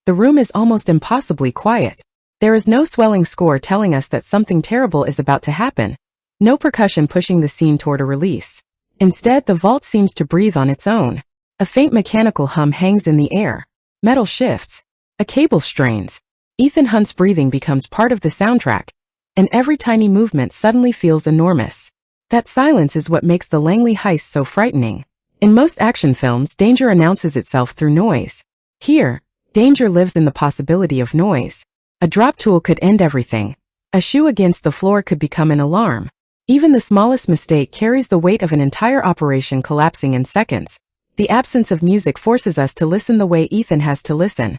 The room is almost impossibly quiet. There is no swelling score telling us that something terrible is about to happen. No percussion pushing the scene toward a release. Instead, the vault seems to breathe on its own. A faint mechanical hum hangs in the air. Metal shifts. A cable strains. Ethan Hunt's breathing becomes part of the soundtrack, and every tiny movement suddenly feels enormous. That silence is what makes the Langley heist so frightening. In most action films, danger announces itself through noise. Here, danger lives in the possibility of noise. A drop tool could end everything. A shoe against the floor could become an alarm. Even the smallest mistake carries the weight of an entire operation collapsing in seconds. The absence of music forces us to listen the way Ethan has to listen.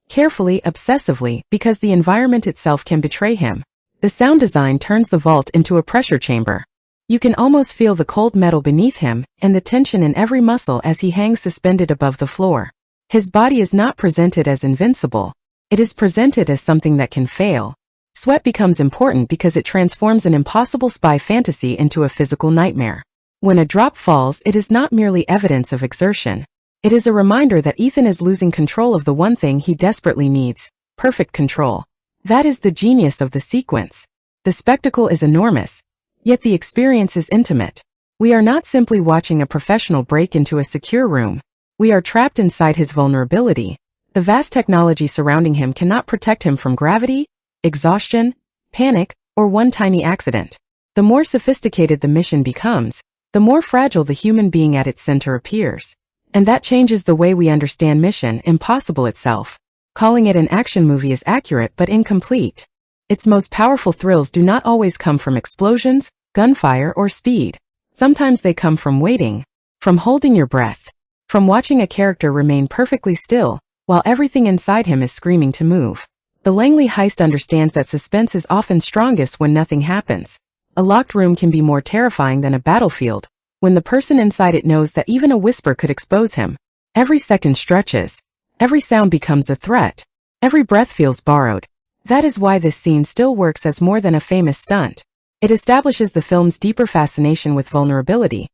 Carefully, obsessively, because the environment itself can betray him. The sound design turns the vault into a pressure chamber. You can almost feel the cold metal beneath him and the tension in every muscle as he hangs suspended above the floor. His body is not presented as invincible. It is presented as something that can fail. Sweat becomes important because it transforms an impossible spy fantasy into a physical nightmare. When a drop falls, it is not merely evidence of exertion. It is a reminder that Ethan is losing control of the one thing he desperately needs: perfect control. That is the genius of the sequence. The spectacle is enormous, yet the experience is intimate. We are not simply watching a professional break into a secure room. We are trapped inside his vulnerability. The vast technology surrounding him cannot protect him from gravity, exhaustion, panic, or one tiny accident. The more sophisticated the mission becomes, the more fragile the human being at its center appears. And that changes the way we understand Mission Impossible itself. Calling it an action movie is accurate but incomplete. Its most powerful thrills do not always come from explosions, gunfire, or speed. Sometimes they come from waiting, from holding your breath, from watching a character remain perfectly still, while everything inside him is screaming to move. The Langley heist understands that suspense is often strongest when nothing happens. A locked room can be more terrifying than a battlefield, when the person inside it knows that even a whisper could expose him. Every second stretches. Every sound becomes a threat. Every breath feels borrowed. That is why this scene still works as more than a famous stunt. It establishes the film's deeper fascination with vulnerability.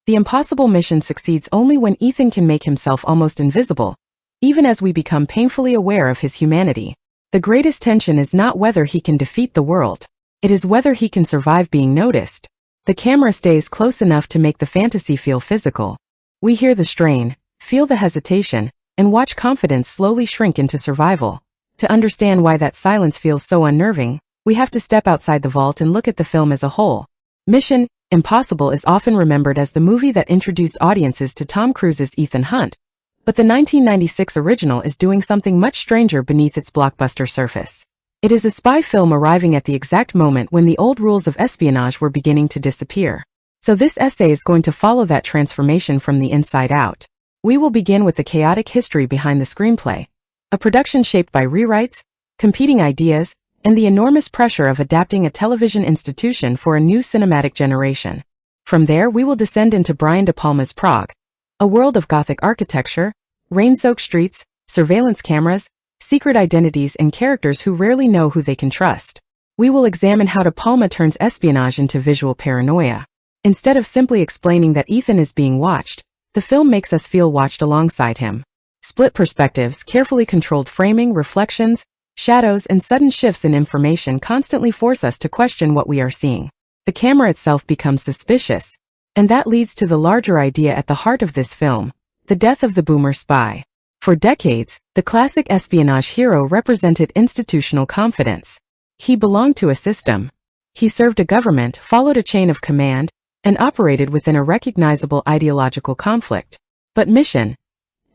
The impossible mission succeeds only when Ethan can make himself almost invisible, even as we become painfully aware of his humanity. The greatest tension is not whether he can defeat the world. It is whether he can survive being noticed. The camera stays close enough to make the fantasy feel physical. We hear the strain, feel the hesitation, and watch confidence slowly shrink into survival. To understand why that silence feels so unnerving, we have to step outside the vault and look at the film as a whole. Mission Impossible is often remembered as the movie that introduced audiences to Tom Cruise's Ethan Hunt, but the 1996 original is doing something much stranger beneath its blockbuster surface. It is a spy film arriving at the exact moment when the old rules of espionage were beginning to disappear. So this essay is going to follow that transformation from the inside out. We will begin with the chaotic history behind the screenplay, a production shaped by rewrites, competing ideas, and the enormous pressure of adapting a television institution for a new cinematic generation. From there, we will descend into Brian De Palma's Prague, a world of Gothic architecture, rain-soaked streets, surveillance cameras, secret identities, and characters who rarely know who they can trust. We will examine how De Palma turns espionage into visual paranoia. Instead of simply explaining that Ethan is being watched, the film makes us feel watched alongside him. Split perspectives, carefully controlled framing, reflections, shadows, and sudden shifts in information constantly force us to question what we are seeing. The camera itself becomes suspicious, and that leads to the larger idea at the heart of this film: the death of the boomer spy. For decades, the classic espionage hero represented institutional confidence. He belonged to a system. He served a government, followed a chain of command, and operated within a recognizable ideological conflict. But Mission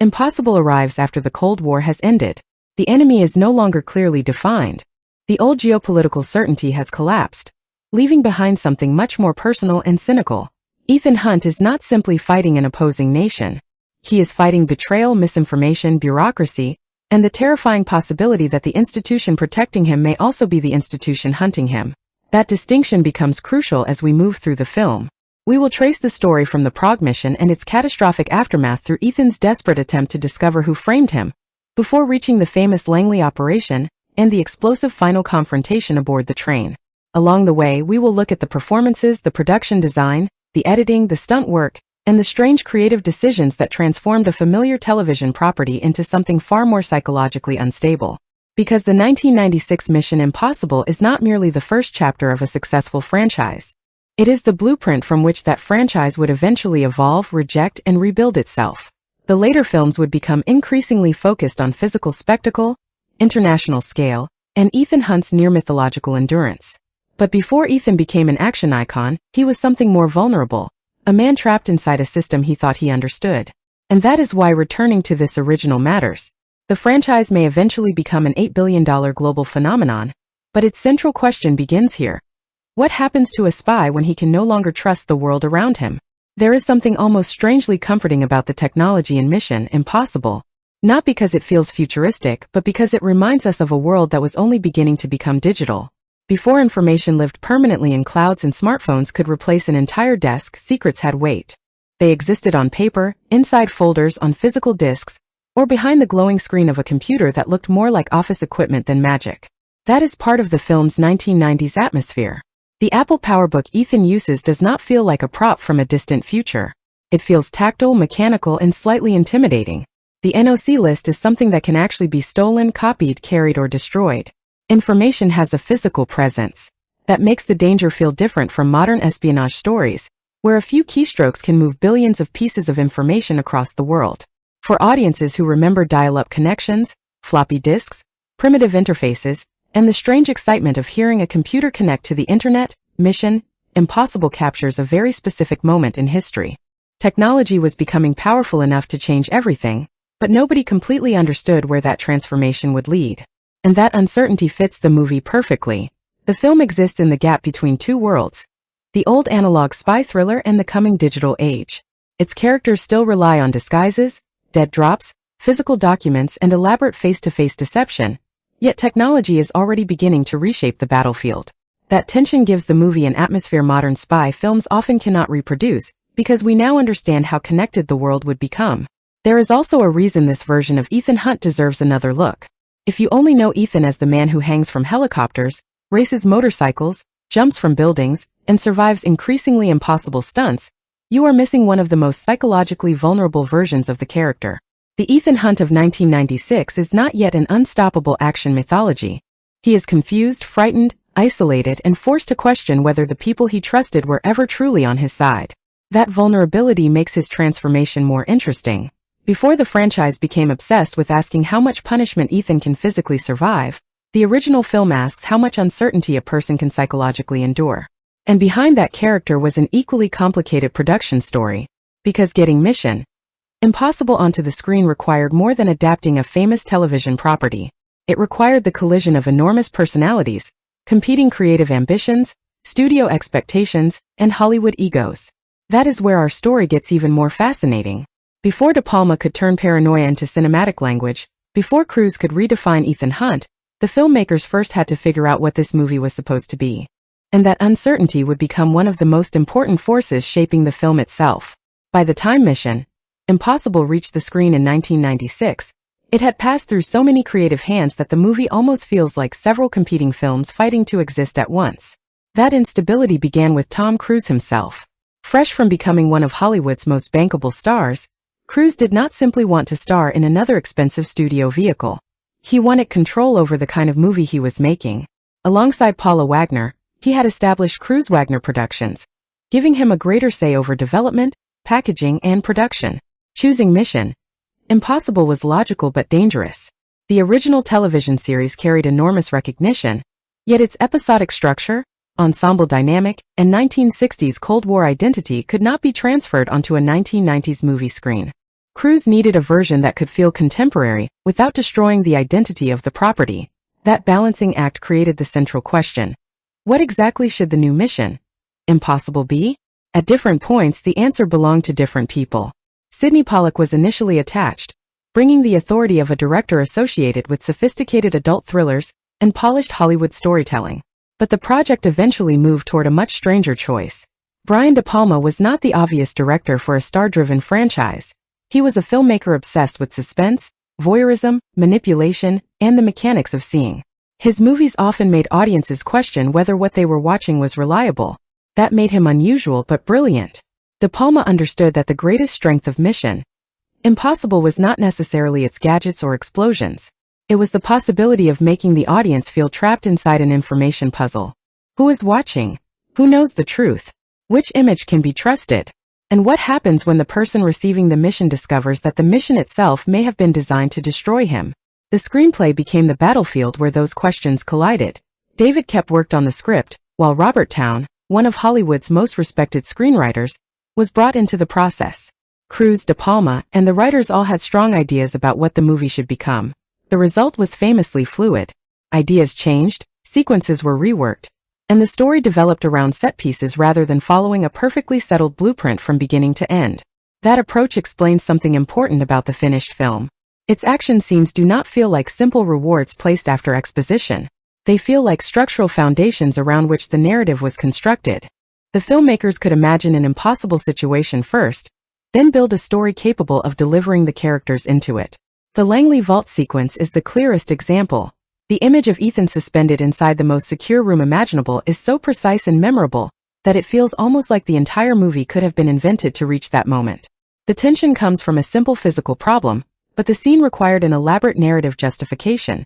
Impossible arrives after the Cold War has ended. The enemy is no longer clearly defined. The old geopolitical certainty has collapsed, leaving behind something much more personal and cynical. Ethan Hunt is not simply fighting an opposing nation. He is fighting betrayal, misinformation, bureaucracy, and the terrifying possibility that the institution protecting him may also be the institution hunting him. That distinction becomes crucial as we move through the film. We will trace the story from the Prague mission and its catastrophic aftermath through Ethan's desperate attempt to discover who framed him, before reaching the famous Langley operation and the explosive final confrontation aboard the train. Along the way, we will look at the performances, the production design, the editing, the stunt work, and the strange creative decisions that transformed a familiar television property into something far more psychologically unstable. Because the 1996 Mission Impossible is not merely the first chapter of a successful franchise. It is the blueprint from which that franchise would eventually evolve, reject, and rebuild itself. The later films would become increasingly focused on physical spectacle, international scale, and Ethan Hunt's near-mythological endurance. But before Ethan became an action icon, he was something more vulnerable, a man trapped inside a system he thought he understood. And that is why returning to this original matters. The franchise may eventually become an $8 billion global phenomenon, but its central question begins here. What happens to a spy when he can no longer trust the world around him? There is something almost strangely comforting about the technology in Mission Impossible. Not because it feels futuristic, but because it reminds us of a world that was only beginning to become digital. Before information lived permanently in clouds and smartphones could replace an entire desk, secrets had weight. They existed on paper, inside folders, on physical disks, or behind the glowing screen of a computer that looked more like office equipment than magic. That is part of the film's 1990s atmosphere. The Apple PowerBook Ethan uses does not feel like a prop from a distant future. It feels tactile, mechanical, and slightly intimidating. The NOC list is something that can actually be stolen, copied, carried, or destroyed. Information has a physical presence. That makes the danger feel different from modern espionage stories, where a few keystrokes can move billions of pieces of information across the world. For audiences who remember dial-up connections, floppy disks, primitive interfaces, and the strange excitement of hearing a computer connect to the internet, Mission Impossible captures a very specific moment in history. Technology was becoming powerful enough to change everything, but nobody completely understood where that transformation would lead. And that uncertainty fits the movie perfectly. The film exists in the gap between two worlds, the old analog spy thriller and the coming digital age. Its characters still rely on disguises, dead drops, physical documents, and elaborate face-to-face deception, yet technology is already beginning to reshape the battlefield. That tension gives the movie an atmosphere modern spy films often cannot reproduce, because we now understand how connected the world would become. There is also a reason this version of Ethan Hunt deserves another look. If you only know Ethan as the man who hangs from helicopters, races motorcycles, jumps from buildings, and survives increasingly impossible stunts, you are missing one of the most psychologically vulnerable versions of the character. The Ethan Hunt of 1996 is not yet an unstoppable action mythology. He is confused, frightened, isolated, and forced to question whether the people he trusted were ever truly on his side. That vulnerability makes his transformation more interesting. Before the franchise became obsessed with asking how much punishment Ethan can physically survive, the original film asks how much uncertainty a person can psychologically endure. And behind that character was an equally complicated production story. Because getting Mission Impossible onto the screen required more than adapting a famous television property. It required the collision of enormous personalities, competing creative ambitions, studio expectations, and Hollywood egos. That is where our story gets even more fascinating. Before De Palma could turn paranoia into cinematic language, before Cruise could redefine Ethan Hunt, the filmmakers first had to figure out what this movie was supposed to be. And that uncertainty would become one of the most important forces shaping the film itself. By the time Mission Impossible reached the screen in 1996, it had passed through so many creative hands that the movie almost feels like several competing films fighting to exist at once. That instability began with Tom Cruise himself. Fresh from becoming one of Hollywood's most bankable stars, Cruise did not simply want to star in another expensive studio vehicle. He wanted control over the kind of movie he was making. Alongside Paula Wagner, he had established Cruise Wagner Productions, giving him a greater say over development, packaging, and production. Choosing Mission Impossible was logical but dangerous. The original television series carried enormous recognition, yet its episodic structure, ensemble dynamic, and 1960s Cold War identity could not be transferred onto a 1990s movie screen. Cruise needed a version that could feel contemporary without destroying the identity of the property. That balancing act created the central question. What exactly should the new Mission Impossible be? At different points, the answer belonged to different people. Sidney Pollack was initially attached, bringing the authority of a director associated with sophisticated adult thrillers and polished Hollywood storytelling. But the project eventually moved toward a much stranger choice. Brian De Palma was not the obvious director for a star-driven franchise. He was a filmmaker obsessed with suspense, voyeurism, manipulation, and the mechanics of seeing. His movies often made audiences question whether what they were watching was reliable. That made him unusual but brilliant. De Palma understood that the greatest strength of Mission Impossible was not necessarily its gadgets or explosions. It was the possibility of making the audience feel trapped inside an information puzzle. Who is watching? Who knows the truth? Which image can be trusted? And what happens when the person receiving the mission discovers that the mission itself may have been designed to destroy him? The screenplay became the battlefield where those questions collided. David Koepp worked on the script, while Robert Towne, one of Hollywood's most respected screenwriters, was brought into the process. Cruise, De Palma, and the writers all had strong ideas about what the movie should become. The result was famously fluid. Ideas changed, sequences were reworked, and the story developed around set pieces rather than following a perfectly settled blueprint from beginning to end. That approach explains something important about the finished film. Its action scenes do not feel like simple rewards placed after exposition. They feel like structural foundations around which the narrative was constructed. The filmmakers could imagine an impossible situation first, then build a story capable of delivering the characters into it. The Langley Vault sequence is the clearest example. The image of Ethan suspended inside the most secure room imaginable is so precise and memorable that it feels almost like the entire movie could have been invented to reach that moment. The tension comes from a simple physical problem, but the scene required an elaborate narrative justification.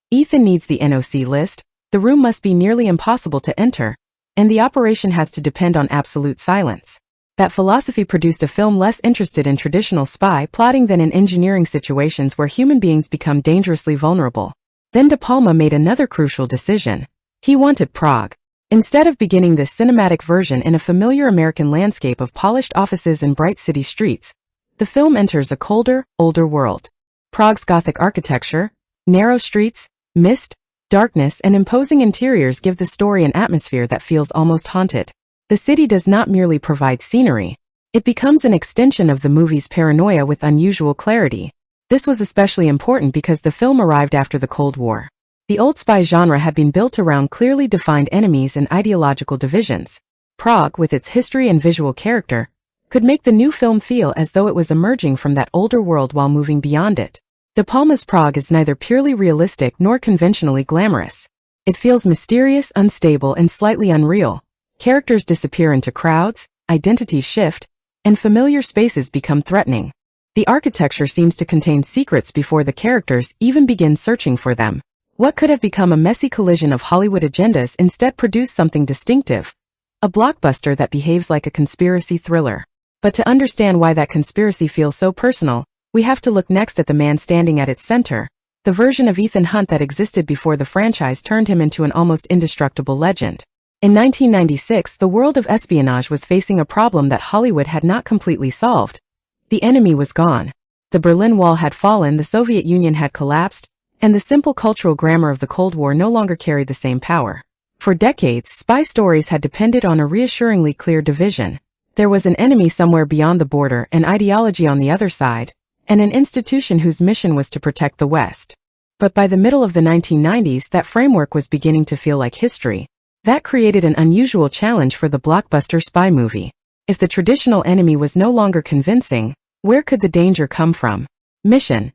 Ethan needs the NOC list, the room must be nearly impossible to enter, and the operation has to depend on absolute silence. That philosophy produced a film less interested in traditional spy plotting than in engineering situations where human beings become dangerously vulnerable. Then De Palma made another crucial decision. He wanted Prague. Instead of beginning this cinematic version in a familiar American landscape of polished offices and bright city streets, the film enters a colder, older world. Prague's Gothic architecture, narrow streets, mist, darkness, and imposing interiors give the story an atmosphere that feels almost haunted. The city does not merely provide scenery. It becomes an extension of the movie's paranoia with unusual clarity. This was especially important because the film arrived after the Cold War. The old spy genre had been built around clearly defined enemies and ideological divisions. Prague, with its history and visual character, could make the new film feel as though it was emerging from that older world while moving beyond it. De Palma's Prague is neither purely realistic nor conventionally glamorous. It feels mysterious, unstable, and slightly unreal. Characters disappear into crowds, identities shift, and familiar spaces become threatening. The architecture seems to contain secrets before the characters even begin searching for them. What could have become a messy collision of Hollywood agendas instead produced something distinctive. A blockbuster that behaves like a conspiracy thriller. But to understand why that conspiracy feels so personal, we have to look next at the man standing at its center, the version of Ethan Hunt that existed before the franchise turned him into an almost indestructible legend. In 1996, the world of espionage was facing a problem that Hollywood had not completely solved. The enemy was gone. The Berlin Wall had fallen, the Soviet Union had collapsed, and the simple cultural grammar of the Cold War no longer carried the same power. For decades, spy stories had depended on a reassuringly clear division. There was an enemy somewhere beyond the border, an ideology on the other side, and an institution whose mission was to protect the West. But by the middle of the 1990s, that framework was beginning to feel like history. That created an unusual challenge for the blockbuster spy movie. If the traditional enemy was no longer convincing, where could the danger come from? Mission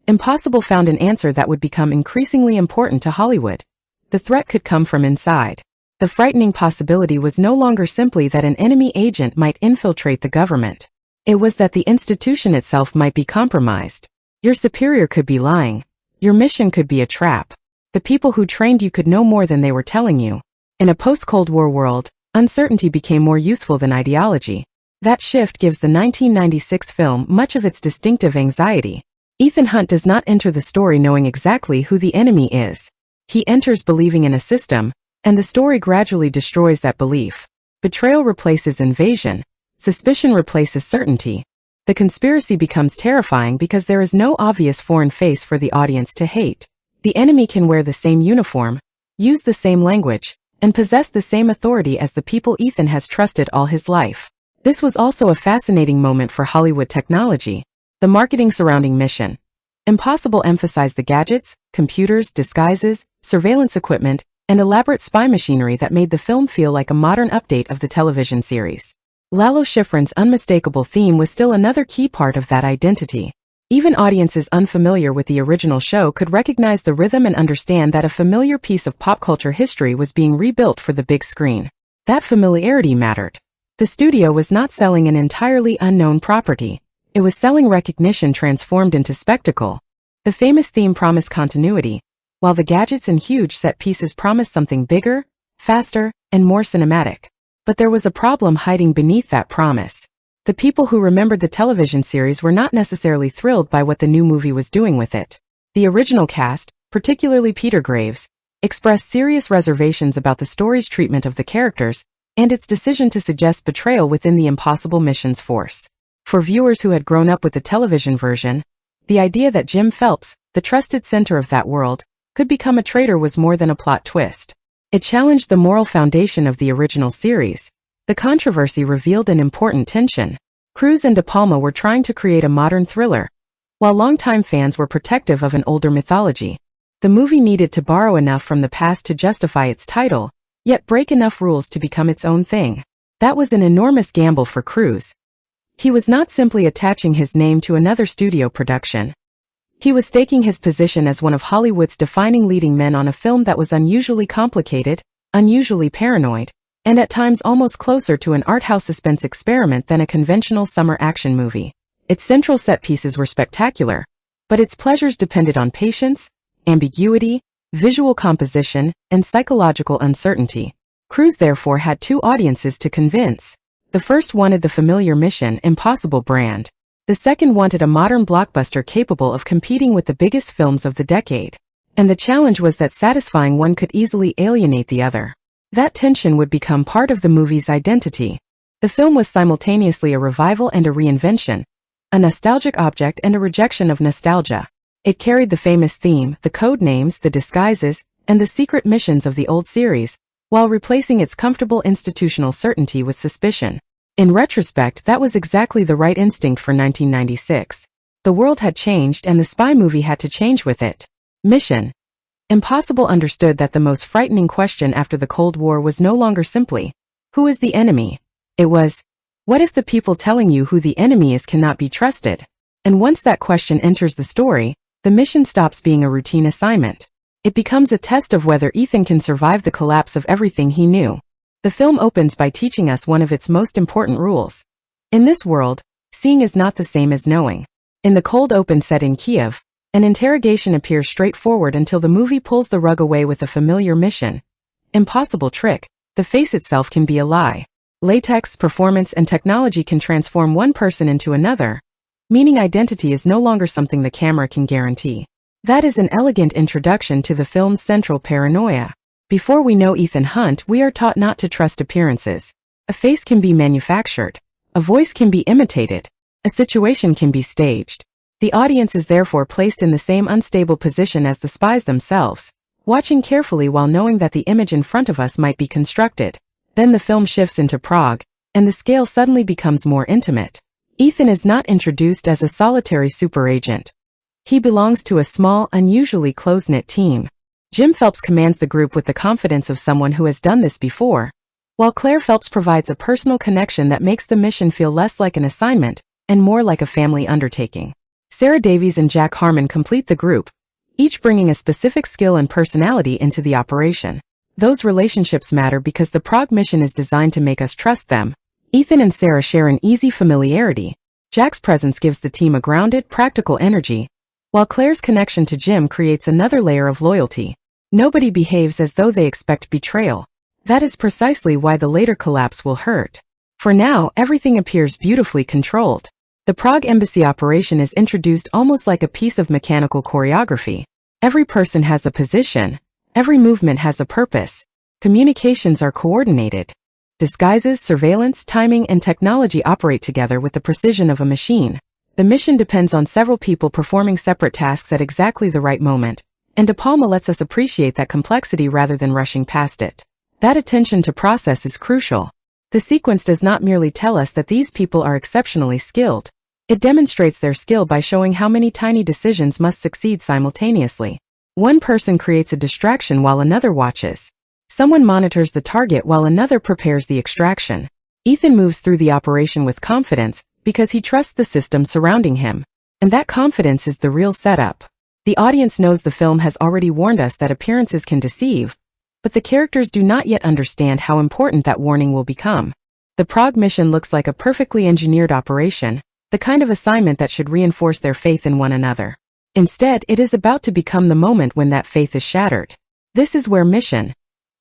Impossible found an answer that would become increasingly important to Hollywood. The threat could come from inside. The frightening possibility was no longer simply that an enemy agent might infiltrate the government. It was that the institution itself might be compromised. Your superior could be lying. Your mission could be a trap. The people who trained you could know more than they were telling you. In a post-Cold War world, uncertainty became more useful than ideology. That shift gives the 1996 film much of its distinctive anxiety. Ethan Hunt does not enter the story knowing exactly who the enemy is. He enters believing in a system, and the story gradually destroys that belief. Betrayal replaces invasion. Suspicion replaces certainty. The conspiracy becomes terrifying because there is no obvious foreign face for the audience to hate. The enemy can wear the same uniform, use the same language, and possess the same authority as the people Ethan has trusted all his life. This was also a fascinating moment for Hollywood technology. The marketing surrounding Mission Impossible emphasized the gadgets, computers, disguises, surveillance equipment, and elaborate spy machinery that made the film feel like a modern update of the television series. Lalo Schifrin's unmistakable theme was still another key part of that identity. Even audiences unfamiliar with the original show could recognize the rhythm and understand that a familiar piece of pop culture history was being rebuilt for the big screen. That familiarity mattered. The studio was not selling an entirely unknown property. It was selling recognition transformed into spectacle. The famous theme promised continuity, while the gadgets and huge set pieces promised something bigger, faster, and more cinematic. But there was a problem hiding beneath that promise. The people who remembered the television series were not necessarily thrilled by what the new movie was doing with it. The original cast, particularly Peter Graves, expressed serious reservations about the story's treatment of the characters and its decision to suggest betrayal within the Impossible Mission's force. For viewers who had grown up with the television version, the idea that Jim Phelps, the trusted center of that world, could become a traitor was more than a plot twist. It challenged the moral foundation of the original series. The controversy revealed an important tension. Cruise and De Palma were trying to create a modern thriller, while longtime fans were protective of an older mythology. The movie needed to borrow enough from the past to justify its title, yet break enough rules to become its own thing. That was an enormous gamble for Cruise. He was not simply attaching his name to another studio production. He was staking his position as one of Hollywood's defining leading men on a film that was unusually complicated, unusually paranoid, and at times almost closer to an art house suspense experiment than a conventional summer action movie. Its central set pieces were spectacular, but its pleasures depended on patience, ambiguity, visual composition, and psychological uncertainty. Cruise therefore had two audiences to convince. The first wanted the familiar Mission Impossible brand. The second wanted a modern blockbuster capable of competing with the biggest films of the decade. And the challenge was that satisfying one could easily alienate the other. That tension would become part of the movie's identity. The film was simultaneously a revival and a reinvention, a nostalgic object and a rejection of nostalgia. It carried the famous theme, the code names, the disguises, and the secret missions of the old series, while replacing its comfortable institutional certainty with suspicion. In retrospect, that was exactly the right instinct for 1996. The world had changed and the spy movie had to change with it. Mission Impossible understood that the most frightening question after the Cold War was no longer simply, who is the enemy? It was, what if the people telling you who the enemy is cannot be trusted? And once that question enters the story, the mission stops being a routine assignment. It becomes a test of whether Ethan can survive the collapse of everything he knew. The film opens by teaching us one of its most important rules. In this world, seeing is not the same as knowing. In the cold open set in Kiev, an interrogation appears straightforward until the movie pulls the rug away with a familiar mission. Impossible trick, the face itself can be a lie. Latex, performance, and technology can transform one person into another, meaning identity is no longer something the camera can guarantee. That is an elegant introduction to the film's central paranoia. Before we know Ethan Hunt, we are taught not to trust appearances. A face can be manufactured. A voice can be imitated. A situation can be staged. The audience is therefore placed in the same unstable position as the spies themselves, watching carefully while knowing that the image in front of us might be constructed. Then the film shifts into Prague, and the scale suddenly becomes more intimate. Ethan is not introduced as a solitary super agent. He belongs to a small, unusually close-knit team. Jim Phelps commands the group with the confidence of someone who has done this before, while Claire Phelps provides a personal connection that makes the mission feel less like an assignment and more like a family undertaking. Sarah Davies and Jack Harmon complete the group, each bringing a specific skill and personality into the operation. Those relationships matter because the Prague mission is designed to make us trust them. Ethan and Sarah share an easy familiarity. Jack's presence gives the team a grounded, practical energy, while Claire's connection to Jim creates another layer of loyalty. Nobody behaves as though they expect betrayal. That is precisely why the later collapse will hurt. For now, everything appears beautifully controlled. The Prague embassy operation is introduced almost like a piece of mechanical choreography. Every person has a position. Every movement has a purpose. Communications are coordinated. Disguises, surveillance, timing, and technology operate together with the precision of a machine. The mission depends on several people performing separate tasks at exactly the right moment, and De Palma lets us appreciate that complexity rather than rushing past it. That attention to process is crucial. The sequence does not merely tell us that these people are exceptionally skilled. It demonstrates their skill by showing how many tiny decisions must succeed simultaneously. One person creates a distraction while another watches. Someone monitors the target while another prepares the extraction. Ethan moves through the operation with confidence because he trusts the system surrounding him. And that confidence is the real setup. The audience knows the film has already warned us that appearances can deceive, but the characters do not yet understand how important that warning will become. The Prague mission looks like a perfectly engineered operation, the kind of assignment that should reinforce their faith in one another. Instead, it is about to become the moment when that faith is shattered. This is where Mission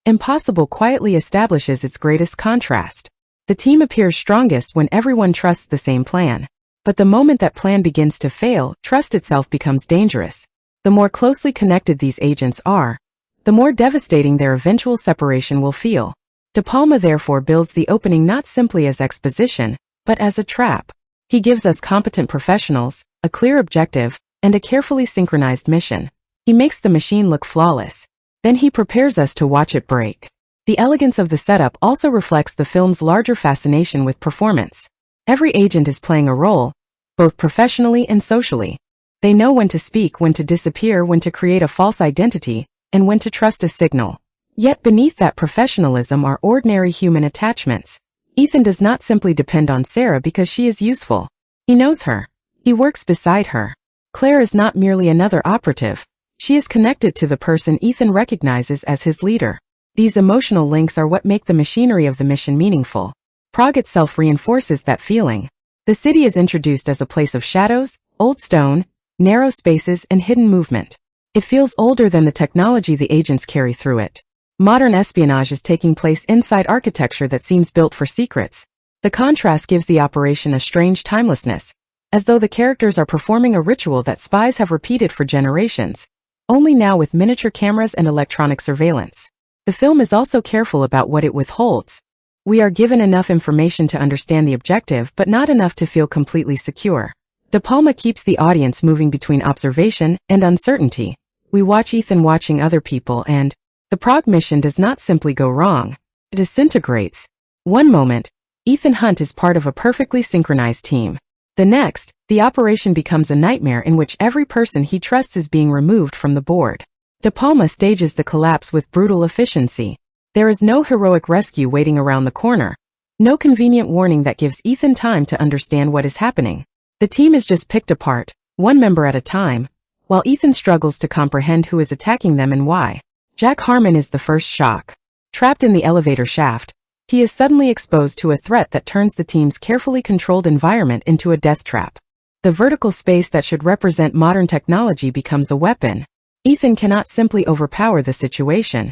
Impossible quietly establishes its greatest contrast. The team appears strongest when everyone trusts the same plan. But the moment that plan begins to fail, trust itself becomes dangerous. The more closely connected these agents are, the more devastating their eventual separation will feel. De Palma therefore builds the opening not simply as exposition, but as a trap. He gives us competent professionals, a clear objective, and a carefully synchronized mission. He makes the machine look flawless. Then he prepares us to watch it break. The elegance of the setup also reflects the film's larger fascination with performance. Every agent is playing a role, both professionally and socially. They know when to speak, when to disappear, when to create a false identity, and when to trust a signal. Yet beneath that professionalism are ordinary human attachments. Ethan does not simply depend on Sarah because she is useful. He knows her. He works beside her. Claire is not merely another operative. She is connected to the person Ethan recognizes as his leader. These emotional links are what make the machinery of the mission meaningful. Prague itself reinforces that feeling. The city is introduced as a place of shadows, old stone, narrow spaces, and hidden movement. It feels older than the technology the agents carry through it. Modern espionage is taking place inside architecture that seems built for secrets. The contrast gives the operation a strange timelessness, as though the characters are performing a ritual that spies have repeated for generations, only now with miniature cameras and electronic surveillance. The film is also careful about what it withholds. We are given enough information to understand the objective, but not enough to feel completely secure. De Palma keeps the audience moving between observation and uncertainty. We watch Ethan watching other people, and the Prague mission does not simply go wrong. It disintegrates. One moment, Ethan Hunt is part of a perfectly synchronized team. The next, the operation becomes a nightmare in which every person he trusts is being removed from the board. De Palma stages the collapse with brutal efficiency. There is no heroic rescue waiting around the corner. No convenient warning that gives Ethan time to understand what is happening. The team is just picked apart, one member at a time, while Ethan struggles to comprehend who is attacking them and why. Jack Harmon is the first shock. Trapped in the elevator shaft, he is suddenly exposed to a threat that turns the team's carefully controlled environment into a death trap. The vertical space that should represent modern technology becomes a weapon. Ethan cannot simply overpower the situation.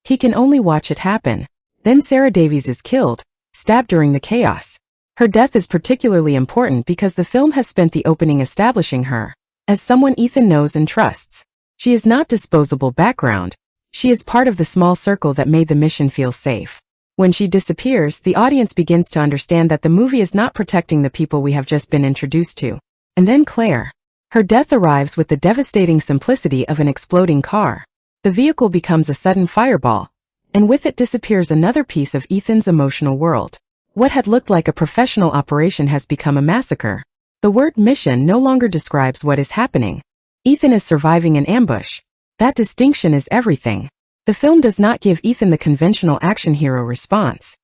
He can only watch it happen. Then Sarah Davies is killed, stabbed during the chaos. Her death is particularly important because the film has spent the opening establishing her as someone Ethan knows and trusts. She is not disposable background. She is part of the small circle that made the mission feel safe. When she disappears, the audience begins to understand that the movie is not protecting the people we have just been introduced to. And then Claire. Her death arrives with the devastating simplicity of an exploding car. The vehicle becomes a sudden fireball, and with it disappears another piece of Ethan's emotional world. What had looked like a professional operation has become a massacre. The word mission no longer describes what is happening. Ethan is surviving an ambush. That distinction is everything. The film does not give Ethan the conventional action hero response.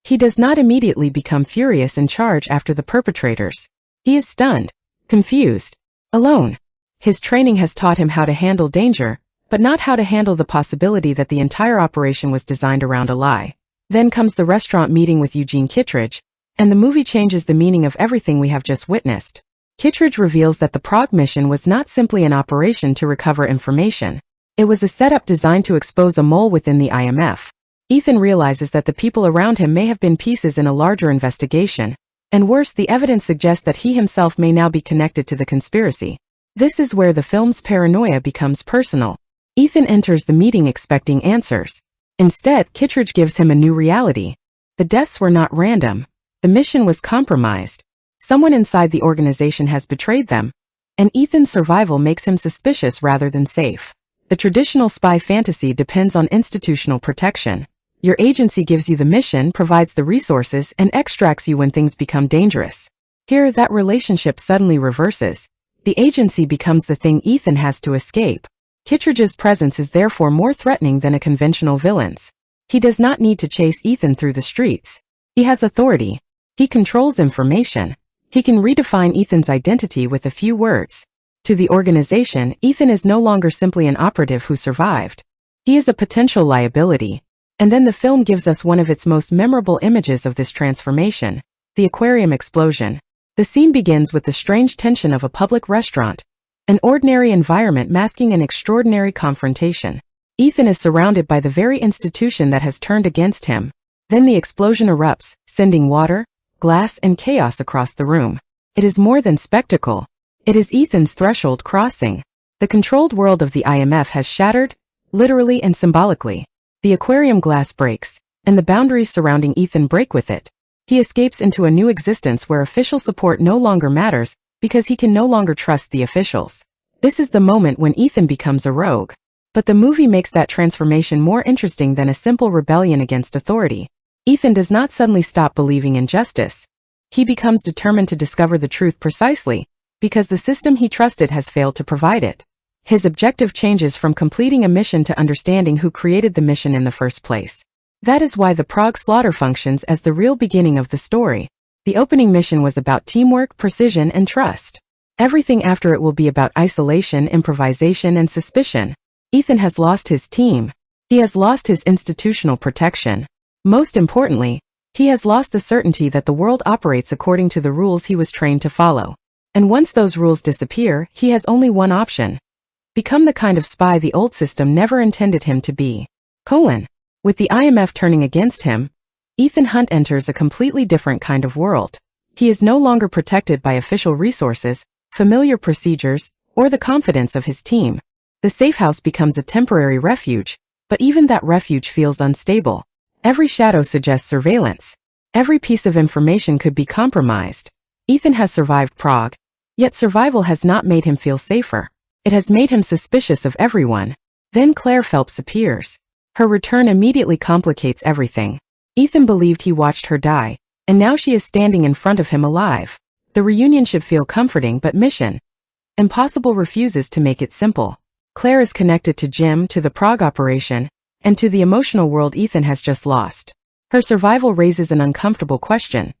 He does not immediately become furious and charge after the perpetrators. He is stunned, confused, alone. His training has taught him how to handle danger, but not how to handle the possibility that the entire operation was designed around a lie. Then comes the restaurant meeting with Eugene Kittredge, and the movie changes the meaning of everything we have just witnessed. Kittredge reveals that the Prague mission was not simply an operation to recover information. It was a setup designed to expose a mole within the IMF. Ethan realizes that the people around him may have been pieces in a larger investigation, and worse, the evidence suggests that he himself may now be connected to the conspiracy. This is where the film's paranoia becomes personal. Ethan enters the meeting expecting answers. Instead, Kittredge gives him a new reality. The deaths were not random. The mission was compromised. Someone inside the organization has betrayed them, and Ethan's survival makes him suspicious rather than safe. The traditional spy fantasy depends on institutional protection. Your agency gives you the mission, provides the resources, and extracts you when things become dangerous. Here, that relationship suddenly reverses. The agency becomes the thing Ethan has to escape. Kittredge's presence is therefore more threatening than a conventional villain's. He does not need to chase Ethan through the streets. He has authority. He controls information. He can redefine Ethan's identity with a few words. To the organization, Ethan is no longer simply an operative who survived. He is a potential liability. And then the film gives us one of its most memorable images of this transformation, the aquarium explosion. The scene begins with the strange tension of a public restaurant, an ordinary environment masking an extraordinary confrontation. Ethan is surrounded by the very institution that has turned against him. Then the explosion erupts, sending water, glass, and chaos across the room. It is more than spectacle. It is Ethan's threshold crossing. The controlled world of the IMF has shattered, literally and symbolically. The aquarium glass breaks, and the boundaries surrounding Ethan break with it. He escapes into a new existence where official support no longer matters because he can no longer trust the officials. This is the moment when Ethan becomes a rogue. But the movie makes that transformation more interesting than a simple rebellion against authority. Ethan does not suddenly stop believing in justice. He becomes determined to discover the truth precisely because the system he trusted has failed to provide it. His objective changes from completing a mission to understanding who created the mission in the first place. That is why the Prague slaughter functions as the real beginning of the story. The opening mission was about teamwork, precision, and trust. Everything after it will be about isolation, improvisation, and suspicion. Ethan has lost his team. He has lost his institutional protection. Most importantly, he has lost the certainty that the world operates according to the rules he was trained to follow. And once those rules disappear, he has only one option. Become the kind of spy the old system never intended him to be. With the IMF turning against him, Ethan Hunt enters a completely different kind of world. He is no longer protected by official resources, familiar procedures, or the confidence of his team. The safe house becomes a temporary refuge, but even that refuge feels unstable. Every shadow suggests surveillance. Every piece of information could be compromised. Ethan has survived Prague, yet survival has not made him feel safer. It has made him suspicious of everyone. Then Claire Phelps appears. Her return immediately complicates everything. Ethan believed he watched her die, and now she is standing in front of him alive. The reunion should feel comforting, but Mission Impossible refuses to make it simple. Claire is connected to Jim, to the Prague operation, and to the emotional world Ethan has just lost. Her survival raises an uncomfortable question.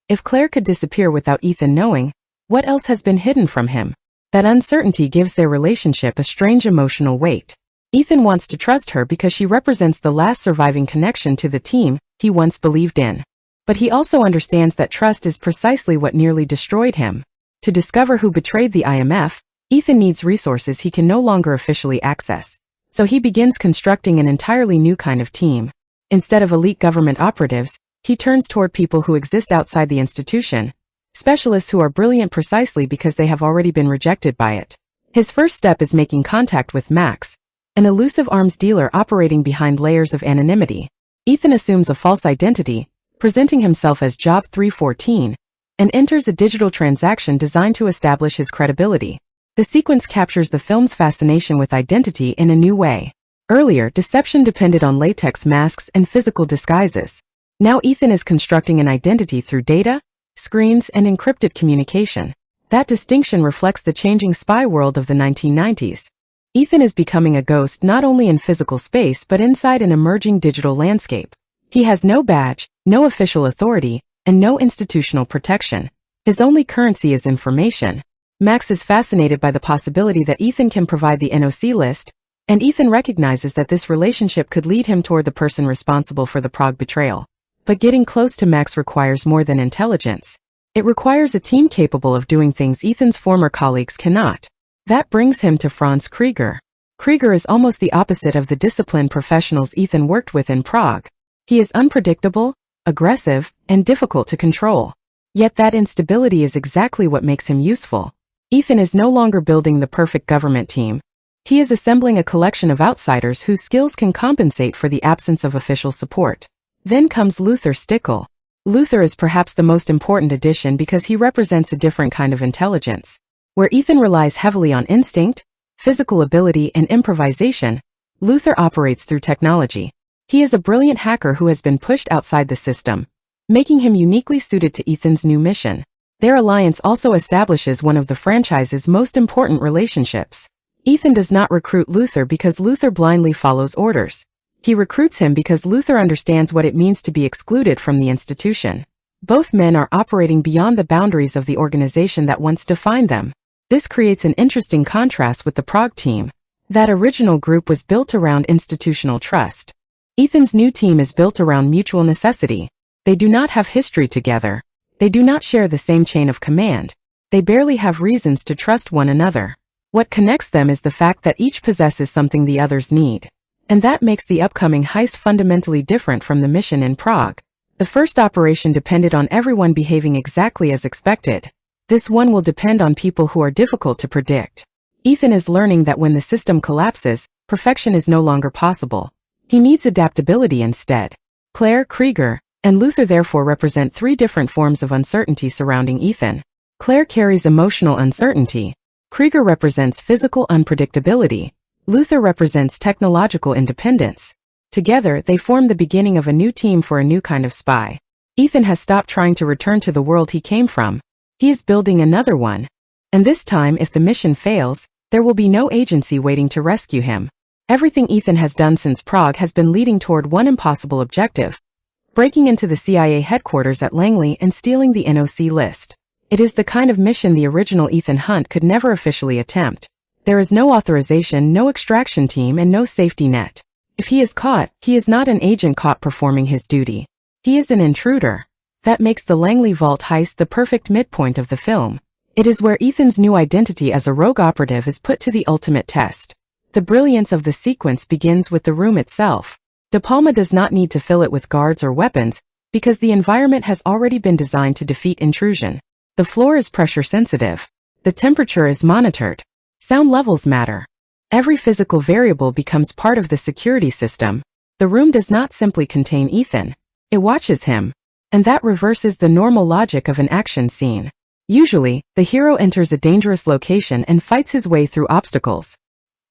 If Claire could disappear without Ethan knowing, what else has been hidden from him? That uncertainty gives their relationship a strange emotional weight. Ethan wants to trust her because she represents the last surviving connection to the team he once believed in. But he also understands that trust is precisely what nearly destroyed him. To discover who betrayed the IMF, Ethan needs resources he can no longer officially access. So he begins constructing an entirely new kind of team. Instead of elite government operatives, he turns toward people who exist outside the institution, specialists who are brilliant precisely because they have already been rejected by it. His first step is making contact with Max, an elusive arms dealer operating behind layers of anonymity. Ethan assumes a false identity, presenting himself as Job 314, and enters a digital transaction designed to establish his credibility. The sequence captures the film's fascination with identity in a new way. Earlier, deception depended on latex masks and physical disguises. Now Ethan is constructing an identity through data, screens, and encrypted communication. That distinction reflects the changing spy world of the 1990s. Ethan is becoming a ghost not only in physical space but inside an emerging digital landscape. He has no badge, no official authority, and no institutional protection. His only currency is information. Max is fascinated by the possibility that Ethan can provide the NOC list, and Ethan recognizes that this relationship could lead him toward the person responsible for the Prague betrayal. But getting close to Max requires more than intelligence. It requires a team capable of doing things Ethan's former colleagues cannot. That brings him to Franz Krieger. Krieger is almost the opposite of the disciplined professionals Ethan worked with in Prague. He is unpredictable, aggressive, and difficult to control. Yet that instability is exactly what makes him useful. Ethan is no longer building the perfect government team. He is assembling a collection of outsiders whose skills can compensate for the absence of official support. Then comes Luther Stickel. Luther is perhaps the most important addition because he represents a different kind of intelligence. Where Ethan relies heavily on instinct, physical ability, and improvisation, Luther operates through technology. He is a brilliant hacker who has been pushed outside the system, making him uniquely suited to Ethan's new mission. Their alliance also establishes one of the franchise's most important relationships. Ethan does not recruit Luther because Luther blindly follows orders. He recruits him because Luther understands what it means to be excluded from the institution. Both men are operating beyond the boundaries of the organization that once defined them. This creates an interesting contrast with the Prague team. That original group was built around institutional trust. Ethan's new team is built around mutual necessity. They do not have history together. They do not share the same chain of command. They barely have reasons to trust one another. What connects them is the fact that each possesses something the others need. And that makes the upcoming heist fundamentally different from the mission in Prague. The first operation depended on everyone behaving exactly as expected. This one will depend on people who are difficult to predict. Ethan is learning that when the system collapses, perfection is no longer possible. He needs adaptability instead. Claire, Krieger, and Luther therefore represent three different forms of uncertainty surrounding Ethan. Claire carries emotional uncertainty. Krieger represents physical unpredictability. Luther represents technological independence. Together, they form the beginning of a new team for a new kind of spy. Ethan has stopped trying to return to the world he came from. He is building another one. And this time, if the mission fails, there will be no agency waiting to rescue him. Everything Ethan has done since Prague has been leading toward one impossible objective: breaking into the CIA headquarters at Langley and stealing the NOC list. It is the kind of mission the original Ethan Hunt could never officially attempt. There is no authorization, no extraction team, and no safety net. If he is caught, he is not an agent caught performing his duty. He is an intruder. That makes the Langley Vault heist the perfect midpoint of the film. It is where Ethan's new identity as a rogue operative is put to the ultimate test. The brilliance of the sequence begins with the room itself. De Palma does not need to fill it with guards or weapons, because the environment has already been designed to defeat intrusion. The floor is pressure sensitive. The temperature is monitored. Sound levels matter. Every physical variable becomes part of the security system. The room does not simply contain Ethan. It watches him. And that reverses the normal logic of an action scene. Usually, the hero enters a dangerous location and fights his way through obstacles.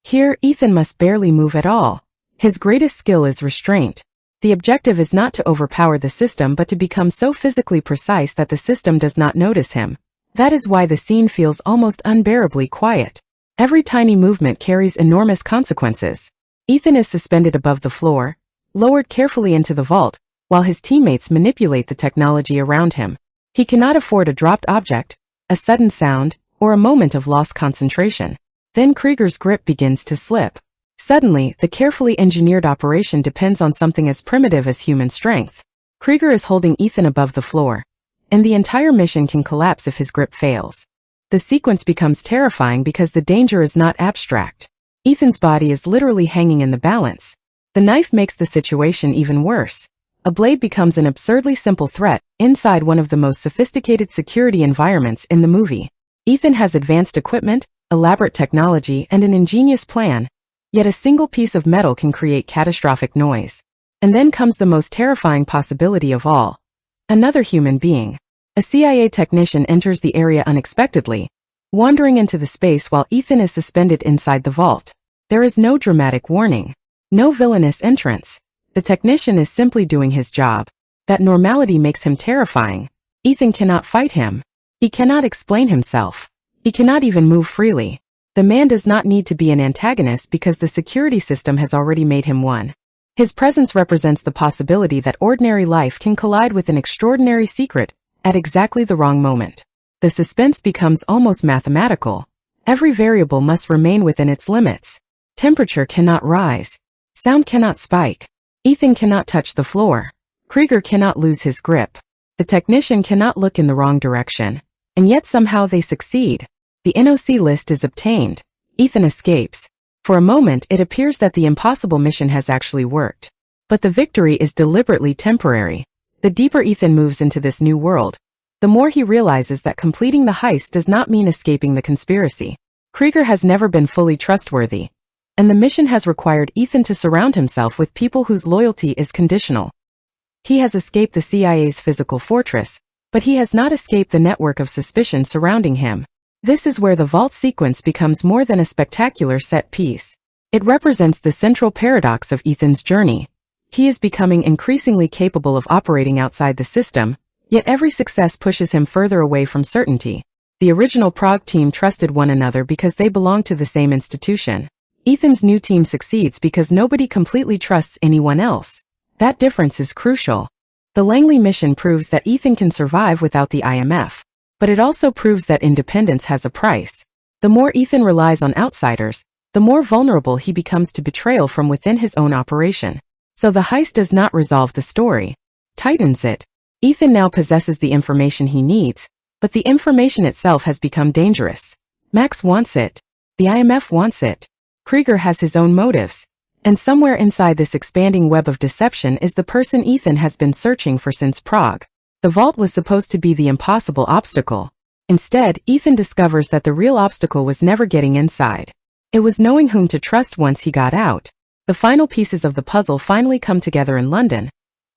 Here, Ethan must barely move at all. His greatest skill is restraint. The objective is not to overpower the system but to become so physically precise that the system does not notice him. That is why the scene feels almost unbearably quiet. Every tiny movement carries enormous consequences. Ethan is suspended above the floor, lowered carefully into the vault, while his teammates manipulate the technology around him. He cannot afford a dropped object, a sudden sound, or a moment of lost concentration. Then Krieger's grip begins to slip. Suddenly, the carefully engineered operation depends on something as primitive as human strength. Krieger is holding Ethan above the floor, and the entire mission can collapse if his grip fails. The sequence becomes terrifying because the danger is not abstract. Ethan's body is literally hanging in the balance. The knife makes the situation even worse. A blade becomes an absurdly simple threat inside one of the most sophisticated security environments in the movie. Ethan has advanced equipment, elaborate technology, and an ingenious plan, yet a single piece of metal can create catastrophic noise. And then comes the most terrifying possibility of all. Another human being. A CIA technician enters the area unexpectedly, wandering into the space while Ethan is suspended inside the vault. There is no dramatic warning. No villainous entrance. The technician is simply doing his job. That normality makes him terrifying. Ethan cannot fight him. He cannot explain himself. He cannot even move freely. The man does not need to be an antagonist because the security system has already made him one. His presence represents the possibility that ordinary life can collide with an extraordinary secret at exactly the wrong moment. The suspense becomes almost mathematical. Every variable must remain within its limits. Temperature cannot rise. Sound cannot spike. Ethan cannot touch the floor. Krieger cannot lose his grip. The technician cannot look in the wrong direction. And yet somehow they succeed. The NOC list is obtained. Ethan escapes. For a moment, it appears that the impossible mission has actually worked. But the victory is deliberately temporary. The deeper Ethan moves into this new world, the more he realizes that completing the heist does not mean escaping the conspiracy. Krieger has never been fully trustworthy, and the mission has required Ethan to surround himself with people whose loyalty is conditional. He has escaped the CIA's physical fortress, but he has not escaped the network of suspicion surrounding him. This is where the vault sequence becomes more than a spectacular set piece. It represents the central paradox of Ethan's journey. He is becoming increasingly capable of operating outside the system, yet every success pushes him further away from certainty. The original Prague team trusted one another because they belonged to the same institution. Ethan's new team succeeds because nobody completely trusts anyone else. That difference is crucial. The Langley mission proves that Ethan can survive without the IMF. But it also proves that independence has a price. The more Ethan relies on outsiders, the more vulnerable he becomes to betrayal from within his own operation. So the heist does not resolve the story, tightens it. Ethan now possesses the information he needs, but the information itself has become dangerous. Max wants it. The IMF wants it. Krieger has his own motives. And somewhere inside this expanding web of deception is the person Ethan has been searching for since Prague. The vault was supposed to be the impossible obstacle. Instead, Ethan discovers that the real obstacle was never getting inside. It was knowing whom to trust once he got out. The final pieces of the puzzle finally come together in London.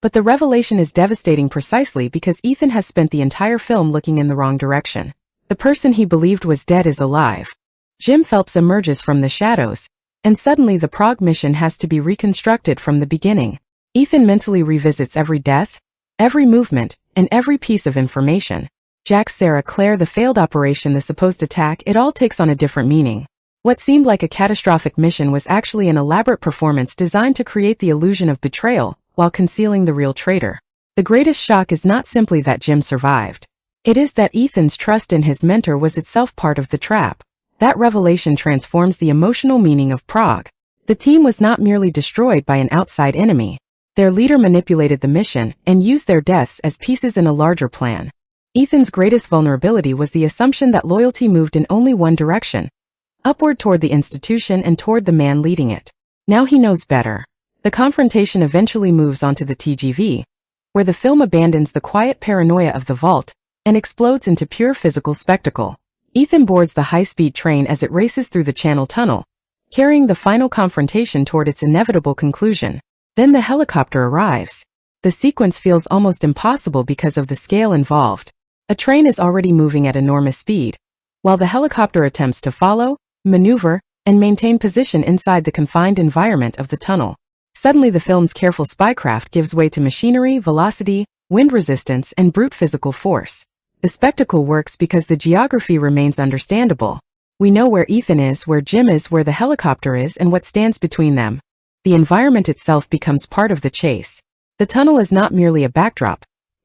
But the revelation is devastating precisely because Ethan has spent the entire film looking in the wrong direction. The person he believed was dead is alive. Jim Phelps emerges from the shadows, and suddenly the Prague mission has to be reconstructed from the beginning. Ethan mentally revisits every death, every movement, and every piece of information. Jack, Sarah, Claire, the failed operation, the supposed attack, it all takes on a different meaning. What seemed like a catastrophic mission was actually an elaborate performance designed to create the illusion of betrayal while concealing the real traitor. The greatest shock is not simply that Jim survived. It is that Ethan's trust in his mentor was itself part of the trap. That revelation transforms the emotional meaning of Prague. The team was not merely destroyed by an outside enemy. Their leader manipulated the mission and used their deaths as pieces in a larger plan. Ethan's greatest vulnerability was the assumption that loyalty moved in only one direction, upward toward the institution and toward the man leading it. Now he knows better. The confrontation eventually moves onto the TGV, where the film abandons the quiet paranoia of the vault and explodes into pure physical spectacle. Ethan boards the high-speed train as it races through the Channel Tunnel, carrying the final confrontation toward its inevitable conclusion. Then the helicopter arrives. The sequence feels almost impossible because of the scale involved. A train is already moving at enormous speed, while the helicopter attempts to follow, maneuver, and maintain position inside the confined environment of the tunnel. Suddenly the film's careful spycraft gives way to machinery, velocity, wind resistance, and brute physical force. The spectacle works because the geography remains understandable. We know where Ethan is, where Jim is, where the helicopter is, and what stands between them. The environment itself becomes part of the chase. The tunnel is not merely a backdrop.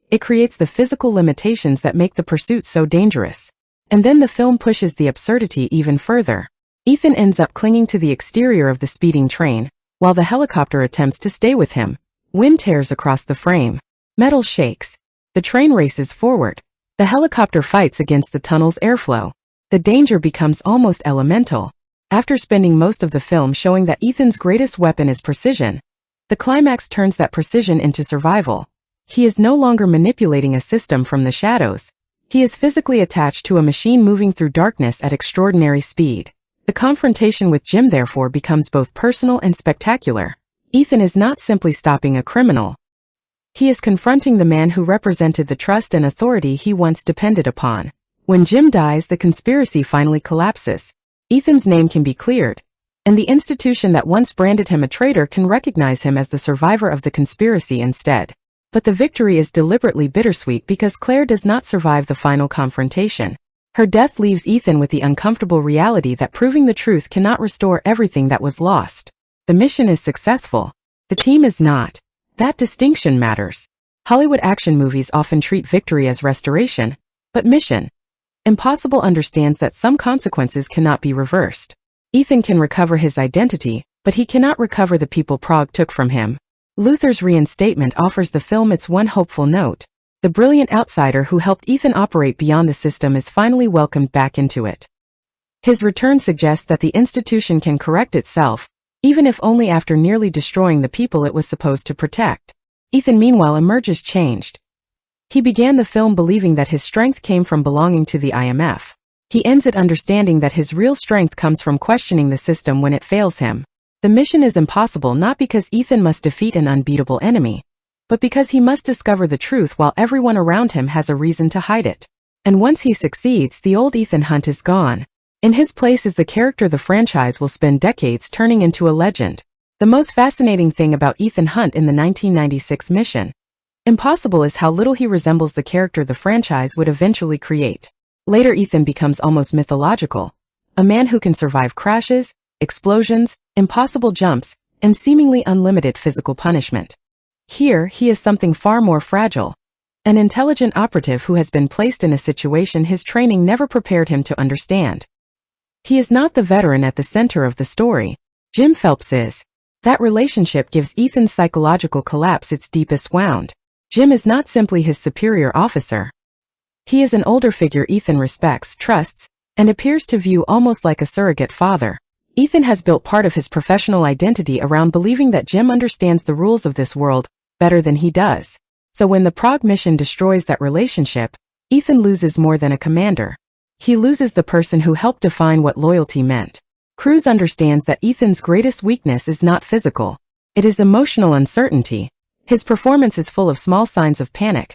It creates the physical limitations that make the pursuit so dangerous. And then the film pushes the absurdity even further. Ethan ends up clinging to the exterior of the speeding train, while the helicopter attempts to stay with him. Wind tears across the frame. Metal shakes. The train races forward. The helicopter fights against the tunnel's airflow. The danger becomes almost elemental. After spending most of the film showing that Ethan's greatest weapon is precision, the climax turns that precision into survival. He is no longer manipulating a system from the shadows. He is physically attached to a machine moving through darkness at extraordinary speed. The confrontation with Jim therefore becomes both personal and spectacular. Ethan is not simply stopping a criminal. He is confronting the man who represented the trust and authority he once depended upon. When Jim dies, the conspiracy finally collapses. Ethan's name can be cleared, and the institution that once branded him a traitor can recognize him as the survivor of the conspiracy instead. But the victory is deliberately bittersweet because Claire does not survive the final confrontation. Her death leaves Ethan with the uncomfortable reality that proving the truth cannot restore everything that was lost. The mission is successful. The team is not. That distinction matters. Hollywood action movies often treat victory as restoration, but Mission Impossible understands that some consequences cannot be reversed. Ethan can recover his identity, but he cannot recover the people Prague took from him. Luther's reinstatement offers the film its one hopeful note. The brilliant outsider who helped Ethan operate beyond the system is finally welcomed back into it. His return suggests that the institution can correct itself, even if only after nearly destroying the people it was supposed to protect. Ethan meanwhile emerges changed. He began the film believing that his strength came from belonging to the IMF. He ends it understanding that his real strength comes from questioning the system when it fails him. The mission is impossible not because Ethan must defeat an unbeatable enemy, but because he must discover the truth while everyone around him has a reason to hide it. And once he succeeds, the old Ethan Hunt is gone. In his place is the character the franchise will spend decades turning into a legend. The most fascinating thing about Ethan Hunt in the 1996 Mission Impossible is how little he resembles the character the franchise would eventually create. Later Ethan becomes almost mythological, a man who can survive crashes, explosions, impossible jumps, and seemingly unlimited physical punishment. Here, he is something far more fragile, an intelligent operative who has been placed in a situation his training never prepared him to understand. He is not the veteran at the center of the story. Jim Phelps is. That relationship gives Ethan's psychological collapse its deepest wound. Jim is not simply his superior officer. He is an older figure Ethan respects, trusts, and appears to view almost like a surrogate father. Ethan has built part of his professional identity around believing that Jim understands the rules of this world better than he does. So when the Prague mission destroys that relationship, Ethan loses more than a commander. He loses the person who helped define what loyalty meant. Cruz understands that Ethan's greatest weakness is not physical. It is emotional uncertainty. His performance is full of small signs of panic.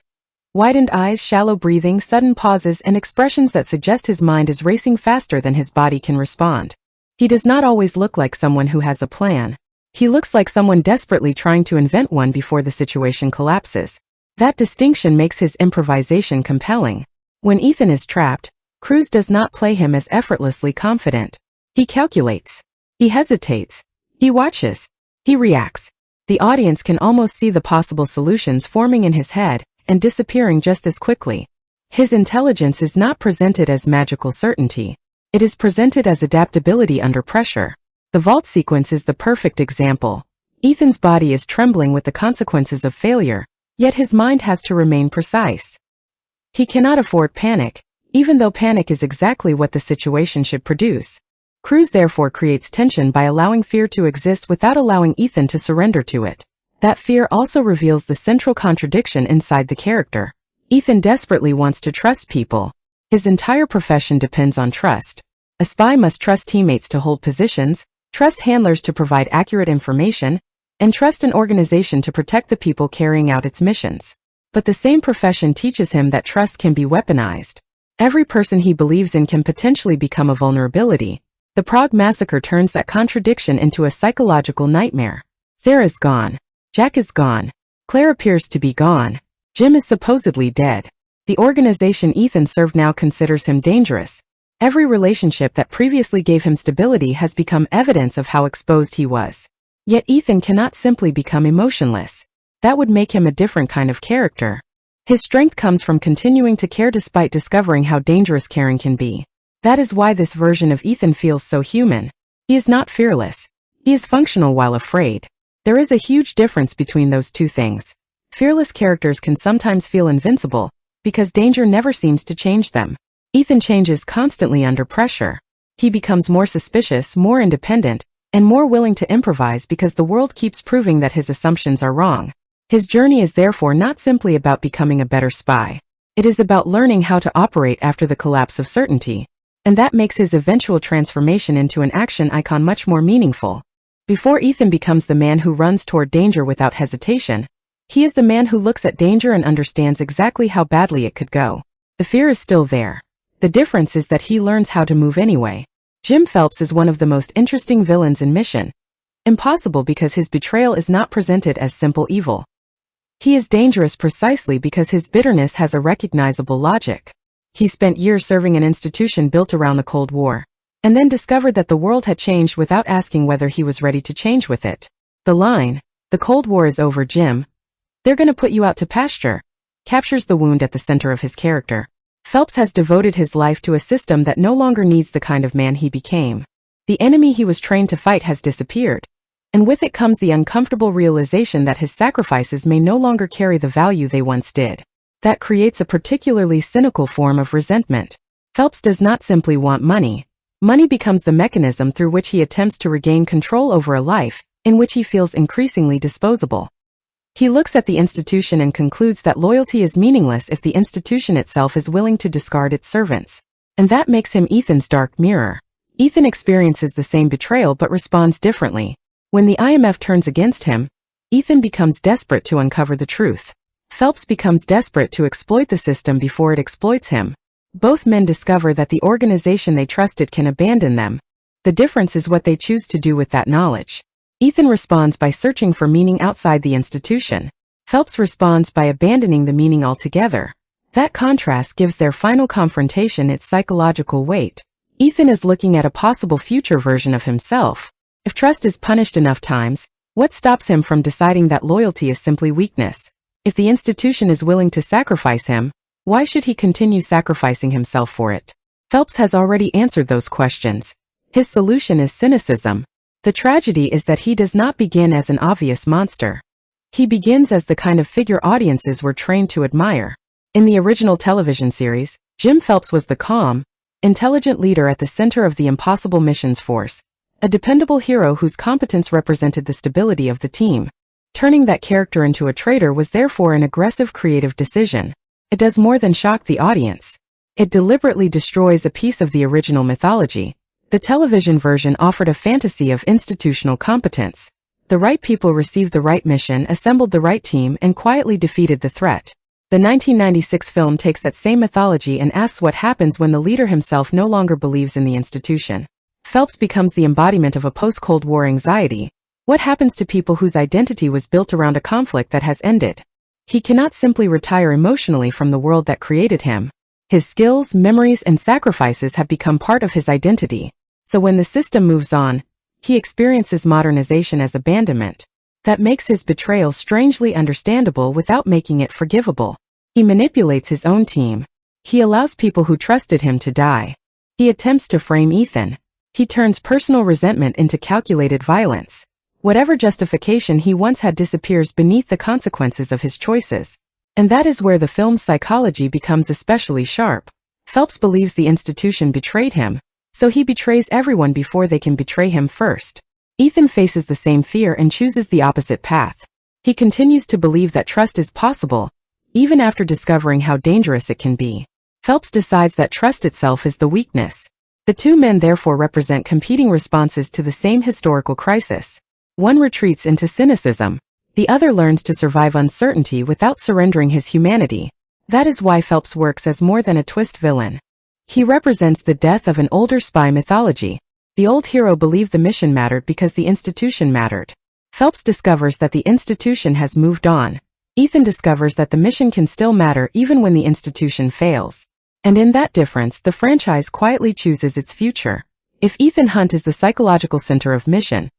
Widened eyes, shallow breathing, sudden pauses, and expressions that suggest his mind is racing faster than his body can respond. He does not always look like someone who has a plan. He looks like someone desperately trying to invent one before the situation collapses. That distinction makes his improvisation compelling. When Ethan is trapped, Cruz does not play him as effortlessly confident. He calculates. He hesitates. He watches. He reacts. The audience can almost see the possible solutions forming in his head and disappearing just as quickly. His intelligence is not presented as magical certainty. It is presented as adaptability under pressure. The vault sequence is the perfect example. Ethan's body is trembling with the consequences of failure, yet his mind has to remain precise. He cannot afford panic, even though panic is exactly what the situation should produce. Cruz therefore creates tension by allowing fear to exist without allowing Ethan to surrender to it. That fear also reveals the central contradiction inside the character. Ethan desperately wants to trust people. His entire profession depends on trust. A spy must trust teammates to hold positions, trust handlers to provide accurate information, and trust an organization to protect the people carrying out its missions. But the same profession teaches him that trust can be weaponized. Every person he believes in can potentially become a vulnerability. The Prague massacre turns that contradiction into a psychological nightmare. Sarah's gone. Jack is gone. Claire appears to be gone. Jim is supposedly dead. The organization Ethan served now considers him dangerous. Every relationship that previously gave him stability has become evidence of how exposed he was. Yet Ethan cannot simply become emotionless. That would make him a different kind of character. His strength comes from continuing to care despite discovering how dangerous caring can be. That is why this version of Ethan feels so human. He is not fearless. He is functional while afraid. There is a huge difference between those two things. Fearless characters can sometimes feel invincible, because danger never seems to change them. Ethan changes constantly under pressure. He becomes more suspicious, more independent, and more willing to improvise because the world keeps proving that his assumptions are wrong. His journey is therefore not simply about becoming a better spy. It is about learning how to operate after the collapse of certainty. And that makes his eventual transformation into an action icon much more meaningful. Before Ethan becomes the man who runs toward danger without hesitation, he is the man who looks at danger and understands exactly how badly it could go. The fear is still there. The difference is that he learns how to move anyway. Jim Phelps is one of the most interesting villains in Mission Impossible because his betrayal is not presented as simple evil. He is dangerous precisely because his bitterness has a recognizable logic. He spent years serving an institution built around the Cold War, and then discovered that the world had changed without asking whether he was ready to change with it. The line, "The Cold War is over, Jim. They're gonna put you out to pasture," captures the wound at the center of his character. Phelps has devoted his life to a system that no longer needs the kind of man he became. The enemy he was trained to fight has disappeared, and with it comes the uncomfortable realization that his sacrifices may no longer carry the value they once did. That creates a particularly cynical form of resentment. Phelps does not simply want money. Money becomes the mechanism through which he attempts to regain control over a life in which he feels increasingly disposable. He looks at the institution and concludes that loyalty is meaningless if the institution itself is willing to discard its servants. And that makes him Ethan's dark mirror. Ethan experiences the same betrayal but responds differently. When the IMF turns against him, Ethan becomes desperate to uncover the truth. Phelps becomes desperate to exploit the system before it exploits him. Both men discover that the organization they trusted can abandon them. The difference is what they choose to do with that knowledge. Ethan responds by searching for meaning outside the institution. Phelps responds by abandoning the meaning altogether. That contrast gives their final confrontation its psychological weight. Ethan is looking at a possible future version of himself. If trust is punished enough times, what stops him from deciding that loyalty is simply weakness? If the institution is willing to sacrifice him, why should he continue sacrificing himself for it? Phelps has already answered those questions. His solution is cynicism. The tragedy is that he does not begin as an obvious monster. He begins as the kind of figure audiences were trained to admire. In the original television series, Jim Phelps was the calm, intelligent leader at the center of the Impossible Missions Force, a dependable hero whose competence represented the stability of the team. Turning that character into a traitor was therefore an aggressive creative decision. It does more than shock the audience. It deliberately destroys a piece of the original mythology. The television version offered a fantasy of institutional competence. The right people received the right mission, assembled the right team, and quietly defeated the threat. The 1996 film takes that same mythology and asks what happens when the leader himself no longer believes in the institution. Phelps becomes the embodiment of a post-Cold War anxiety. What happens to people whose identity was built around a conflict that has ended? He cannot simply retire emotionally from the world that created him. His skills, memories, and sacrifices have become part of his identity. So when the system moves on, he experiences modernization as abandonment. That makes his betrayal strangely understandable without making it forgivable. He manipulates his own team. He allows people who trusted him to die. He attempts to frame Ethan. He turns personal resentment into calculated violence. Whatever justification he once had disappears beneath the consequences of his choices. And that is where the film's psychology becomes especially sharp. Phelps believes the institution betrayed him, so he betrays everyone before they can betray him first. Ethan faces the same fear and chooses the opposite path. He continues to believe that trust is possible, even after discovering how dangerous it can be. Phelps decides that trust itself is the weakness. The two men therefore represent competing responses to the same historical crisis. One retreats into cynicism. The other learns to survive uncertainty without surrendering his humanity. That is why Phelps works as more than a twist villain. He represents the death of an older spy mythology. The old hero believed the mission mattered because the institution mattered. Phelps discovers that the institution has moved on. Ethan discovers that the mission can still matter even when the institution fails. And in that difference, the franchise quietly chooses its future. If Ethan Hunt is the psychological center of Mission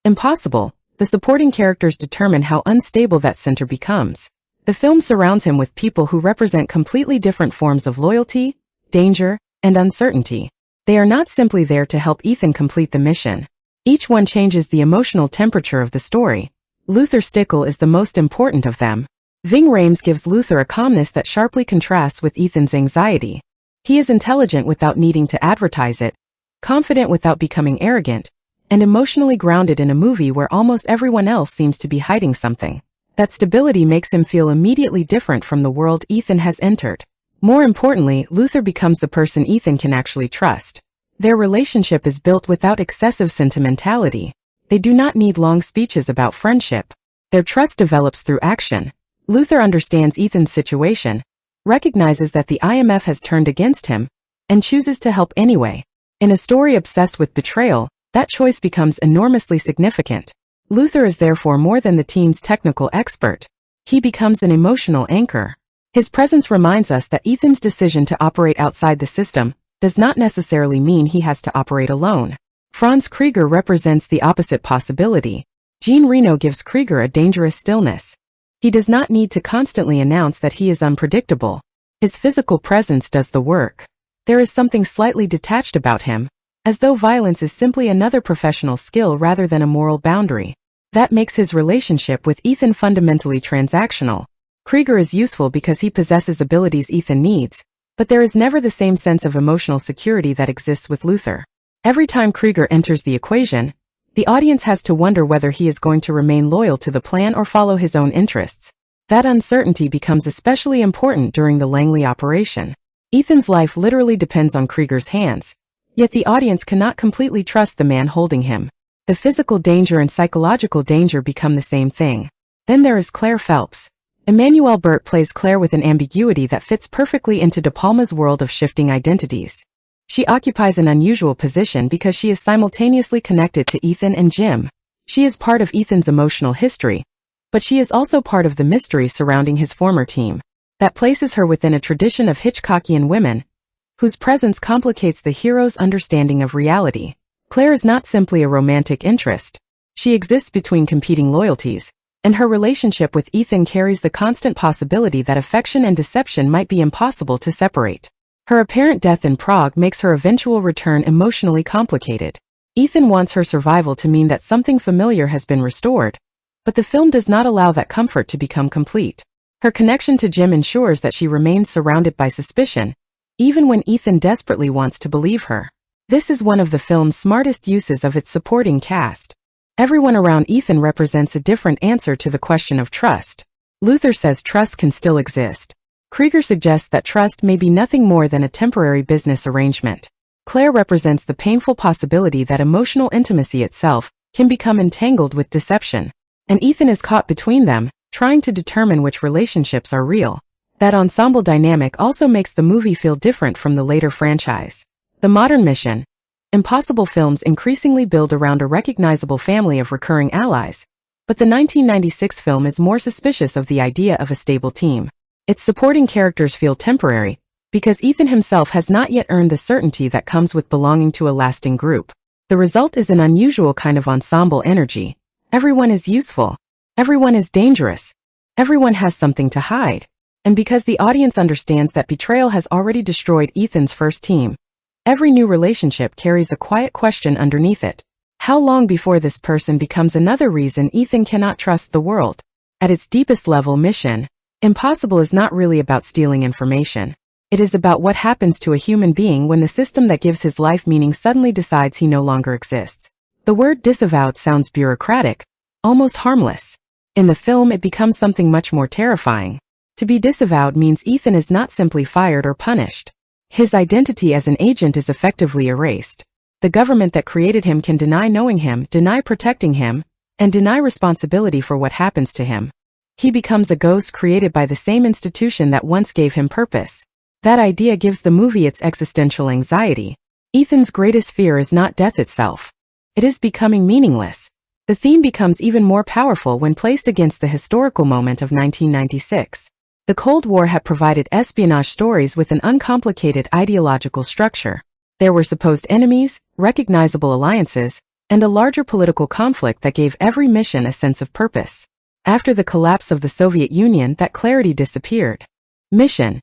Impossible, the supporting characters determine how unstable that center becomes. The film surrounds him with people who represent completely different forms of loyalty, danger, and uncertainty. They are not simply there to help Ethan complete the mission. Each one changes the emotional temperature of the story. Luther Stickle is the most important of them. Ving Rhames gives Luther a calmness that sharply contrasts with Ethan's anxiety. He is intelligent without needing to advertise it, confident without becoming arrogant, and emotionally grounded in a movie where almost everyone else seems to be hiding something. That stability makes him feel immediately different from the world Ethan has entered. More importantly, Luther becomes the person Ethan can actually trust. Their relationship is built without excessive sentimentality. They do not need long speeches about friendship. Their trust develops through action. Luther understands Ethan's situation, recognizes that the IMF has turned against him, and chooses to help anyway. In a story obsessed with betrayal, that choice becomes enormously significant. Luther is therefore more than the team's technical expert. He becomes an emotional anchor. His presence reminds us that Ethan's decision to operate outside the system does not necessarily mean he has to operate alone. Franz Krieger represents the opposite possibility. Jean Reno gives Krieger a dangerous stillness. He does not need to constantly announce that he is unpredictable. His physical presence does the work. There is something slightly detached about him, as though violence is simply another professional skill rather than a moral boundary. That makes his relationship with Ethan fundamentally transactional. Krieger is useful because he possesses abilities Ethan needs, but there is never the same sense of emotional security that exists with Luther. Every time Krieger enters the equation, the audience has to wonder whether he is going to remain loyal to the plan or follow his own interests. That uncertainty becomes especially important during the Langley operation. Ethan's life literally depends on Krieger's hands, yet the audience cannot completely trust the man holding him. The physical danger and psychological danger become the same thing. Then there is Claire Phelps. Emmanuelle Béart plays Claire with an ambiguity that fits perfectly into De Palma's world of shifting identities. She occupies an unusual position because she is simultaneously connected to Ethan and Jim. She is part of Ethan's emotional history, but she is also part of the mystery surrounding his former team. That places her within a tradition of Hitchcockian women, whose presence complicates the hero's understanding of reality. Claire is not simply a romantic interest. She exists between competing loyalties, and her relationship with Ethan carries the constant possibility that affection and deception might be impossible to separate. Her apparent death in Prague makes her eventual return emotionally complicated. Ethan wants her survival to mean that something familiar has been restored, but the film does not allow that comfort to become complete. Her connection to Jim ensures that she remains surrounded by suspicion, even when Ethan desperately wants to believe her. This is one of the film's smartest uses of its supporting cast. Everyone around Ethan represents a different answer to the question of trust. Luther says trust can still exist. Krieger suggests that trust may be nothing more than a temporary business arrangement. Claire represents the painful possibility that emotional intimacy itself can become entangled with deception. And Ethan is caught between them, trying to determine which relationships are real. That ensemble dynamic also makes the movie feel different from the later franchise. The modern Mission Impossible films increasingly build around a recognizable family of recurring allies, but the 1996 film is more suspicious of the idea of a stable team. Its supporting characters feel temporary, because Ethan himself has not yet earned the certainty that comes with belonging to a lasting group. The result is an unusual kind of ensemble energy. Everyone is useful. Everyone is dangerous. Everyone has something to hide. And because the audience understands that betrayal has already destroyed Ethan's first team, every new relationship carries a quiet question underneath it. How long before this person becomes another reason Ethan cannot trust the world? At its deepest level, Mission Impossible is not really about stealing information. It is about what happens to a human being when the system that gives his life meaning suddenly decides he no longer exists. The word disavowed sounds bureaucratic, almost harmless. In the film, it becomes something much more terrifying. To be disavowed means Ethan is not simply fired or punished. His identity as an agent is effectively erased. The government that created him can deny knowing him, deny protecting him, and deny responsibility for what happens to him. He becomes a ghost created by the same institution that once gave him purpose. That idea gives the movie its existential anxiety. Ethan's greatest fear is not death itself. It is becoming meaningless. The theme becomes even more powerful when placed against the historical moment of 1996. The Cold War had provided espionage stories with an uncomplicated ideological structure. There were supposed enemies, recognizable alliances, and a larger political conflict that gave every mission a sense of purpose. After the collapse of the Soviet Union, that clarity disappeared. Mission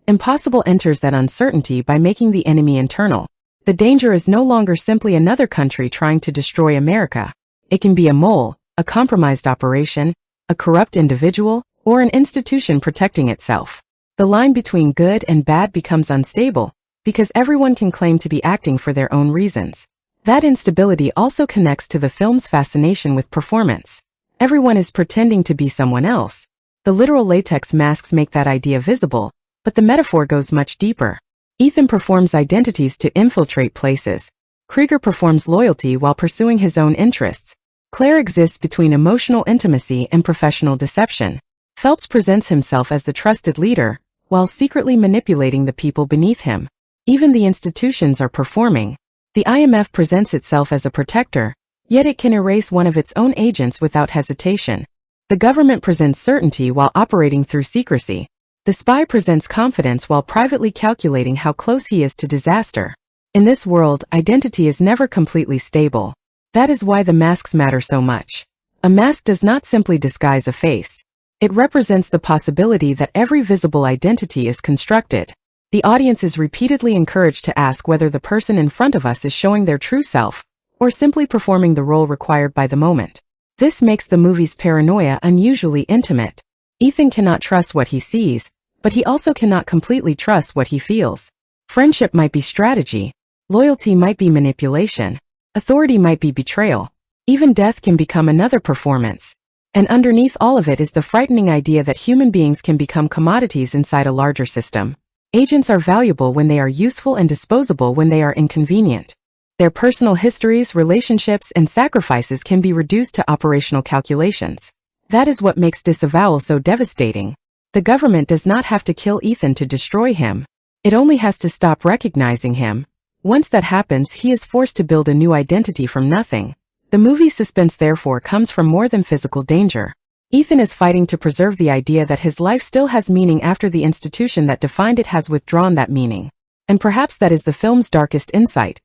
Impossible enters that uncertainty by making the enemy internal. The danger is no longer simply another country trying to destroy America. It can be a mole, a compromised operation, a corrupt individual, or an institution protecting itself. The line between good and bad becomes unstable, because everyone can claim to be acting for their own reasons. That instability also connects to the film's fascination with performance. Everyone is pretending to be someone else. The literal latex masks make that idea visible, but the metaphor goes much deeper. Ethan performs identities to infiltrate places. Krieger performs loyalty while pursuing his own interests. Claire exists between emotional intimacy and professional deception. Phelps presents himself as the trusted leader, while secretly manipulating the people beneath him. Even the institutions are performing. The IMF presents itself as a protector, yet it can erase one of its own agents without hesitation. The government presents certainty while operating through secrecy. The spy presents confidence while privately calculating how close he is to disaster. In this world, identity is never completely stable. That is why the masks matter so much. A mask does not simply disguise a face. It represents the possibility that every visible identity is constructed. The audience is repeatedly encouraged to ask whether the person in front of us is showing their true self, or simply performing the role required by the moment. This makes the movie's paranoia unusually intimate. Ethan cannot trust what he sees, but he also cannot completely trust what he feels. Friendship might be strategy. Loyalty might be manipulation. Authority might be betrayal. Even death can become another performance. And underneath all of it is the frightening idea that human beings can become commodities inside a larger system. Agents are valuable when they are useful and disposable when they are inconvenient. Their personal histories, relationships, and sacrifices can be reduced to operational calculations. That is what makes disavowal so devastating. The government does not have to kill Ethan to destroy him. It only has to stop recognizing him. Once that happens, he is forced to build a new identity from nothing. The movie's suspense therefore comes from more than physical danger. Ethan is fighting to preserve the idea that his life still has meaning after the institution that defined it has withdrawn that meaning. And perhaps that is the film's darkest insight.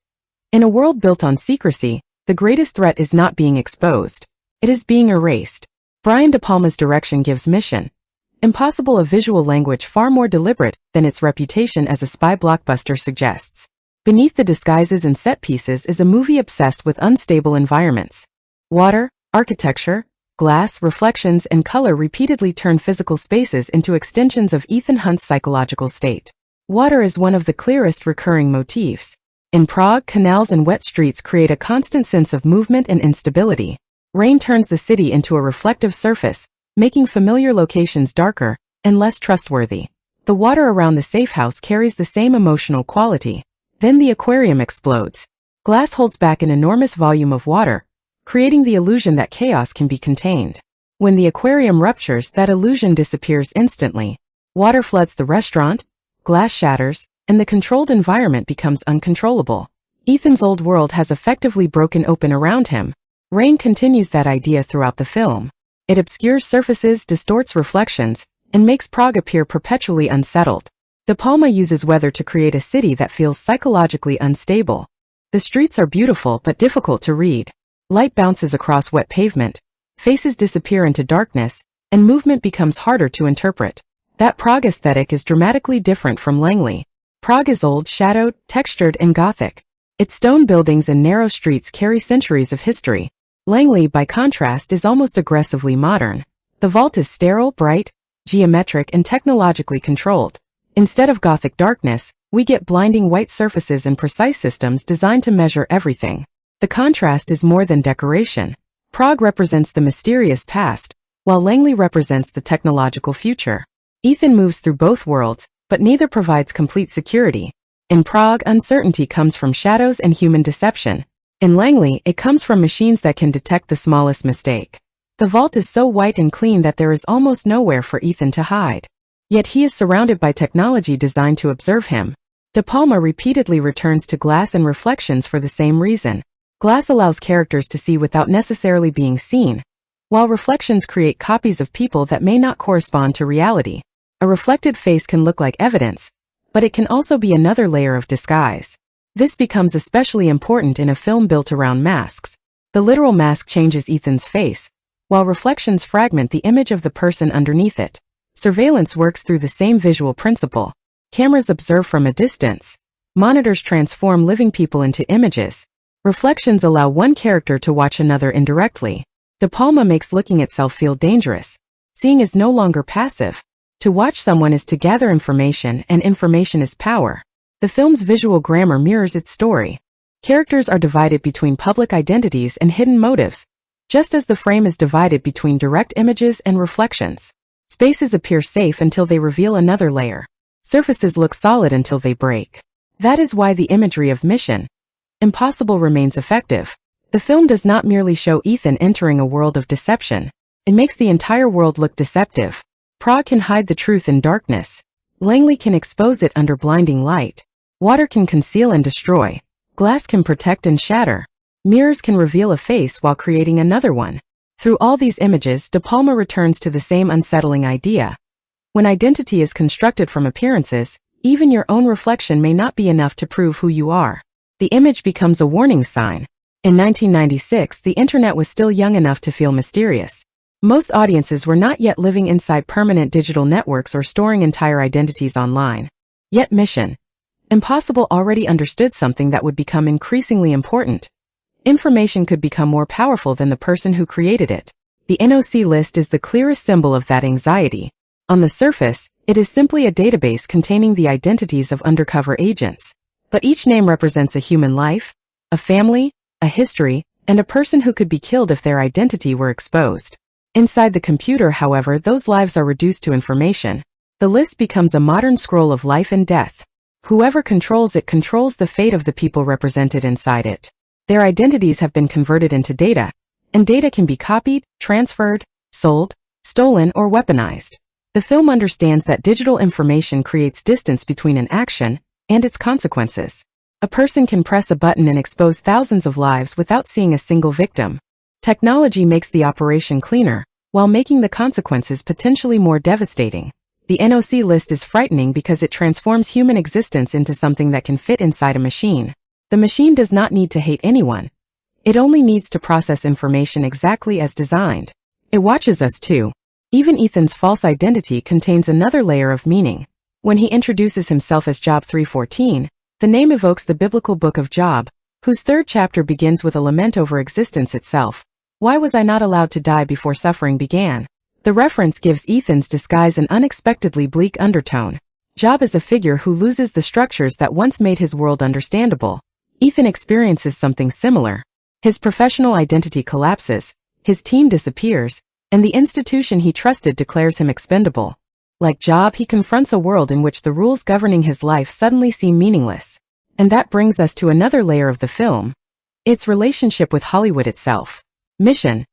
In a world built on secrecy, the greatest threat is not being exposed. It is being erased. Brian De Palma's direction gives Mission Impossible a visual language far more deliberate than its reputation as a spy blockbuster suggests. Beneath the disguises and set pieces is a movie obsessed with unstable environments. Water, architecture, glass, reflections, and color repeatedly turn physical spaces into extensions of Ethan Hunt's psychological state. Water is one of the clearest recurring motifs. In Prague, canals and wet streets create a constant sense of movement and instability. Rain turns the city into a reflective surface, making familiar locations darker and less trustworthy. The water around the safe house carries the same emotional quality. Then the aquarium explodes. Glass holds back an enormous volume of water, creating the illusion that chaos can be contained. When the aquarium ruptures, that illusion disappears instantly. Water floods the restaurant, glass shatters, and the controlled environment becomes uncontrollable. Ethan's old world has effectively broken open around him. Rain continues that idea throughout the film. It obscures surfaces, distorts reflections, and makes Prague appear perpetually unsettled. De Palma uses weather to create a city that feels psychologically unstable. The streets are beautiful but difficult to read. Light bounces across wet pavement, faces disappear into darkness, and movement becomes harder to interpret. That Prague aesthetic is dramatically different from Langley. Prague is old, shadowed, textured, and Gothic. Its stone buildings and narrow streets carry centuries of history. Langley, by contrast, is almost aggressively modern. The vault is sterile, bright, geometric, and technologically controlled. Instead of Gothic darkness, we get blinding white surfaces and precise systems designed to measure everything. The contrast is more than decoration. Prague represents the mysterious past, while Langley represents the technological future. Ethan moves through both worlds, but neither provides complete security. In Prague, uncertainty comes from shadows and human deception. In Langley, it comes from machines that can detect the smallest mistake. The vault is so white and clean that there is almost nowhere for Ethan to hide. Yet he is surrounded by technology designed to observe him. De Palma repeatedly returns to glass and reflections for the same reason. Glass allows characters to see without necessarily being seen, while reflections create copies of people that may not correspond to reality. A reflected face can look like evidence, but it can also be another layer of disguise. This becomes especially important in a film built around masks. The literal mask changes Ethan's face, while reflections fragment the image of the person underneath it. Surveillance works through the same visual principle. Cameras observe from a distance. Monitors transform living people into images. Reflections allow one character to watch another indirectly. De Palma makes looking itself feel dangerous. Seeing is no longer passive. To watch someone is to gather information, and information is power. The film's visual grammar mirrors its story. Characters are divided between public identities and hidden motives, just as the frame is divided between direct images and reflections. Spaces appear safe until they reveal another layer. Surfaces look solid until they break. That is why the imagery of Mission Impossible remains effective. The film does not merely show Ethan entering a world of deception. It makes the entire world look deceptive. Prague can hide the truth in darkness. Langley can expose it under blinding light. Water can conceal and destroy. Glass can protect and shatter. Mirrors can reveal a face while creating another one. Through all these images, De Palma returns to the same unsettling idea. When identity is constructed from appearances, even your own reflection may not be enough to prove who you are. The image becomes a warning sign. In 1996, the internet was still young enough to feel mysterious. Most audiences were not yet living inside permanent digital networks or storing entire identities online. Yet Mission Impossible already understood something that would become increasingly important. Information could become more powerful than the person who created it. The NOC list is the clearest symbol of that anxiety. On the surface, it is simply a database containing the identities of undercover agents. But each name represents a human life, a family, a history, and a person who could be killed if their identity were exposed. Inside the computer, however, those lives are reduced to information. The list becomes a modern scroll of life and death. Whoever controls it controls the fate of the people represented inside it. Their identities have been converted into data, and data can be copied, transferred, sold, stolen, or weaponized. The film understands that digital information creates distance between an action and its consequences. A person can press a button and expose thousands of lives without seeing a single victim. Technology makes the operation cleaner, while making the consequences potentially more devastating. The NOC list is frightening because it transforms human existence into something that can fit inside a machine. The machine does not need to hate anyone. It only needs to process information exactly as designed. It watches us too. Even Ethan's false identity contains another layer of meaning. When he introduces himself as Job 314, The name evokes the biblical book of Job, whose third chapter begins with a lament over existence itself. Why was I not allowed to die before suffering began? The reference gives Ethan's disguise an unexpectedly bleak undertone. Job is a figure who loses the structures that once made his world understandable. Ethan experiences something similar. His professional identity collapses, his team disappears, and the institution he trusted declares him expendable. Like Job, he confronts a world in which the rules governing his life suddenly seem meaningless. And that brings us to another layer of the film: its relationship with Hollywood itself. Mission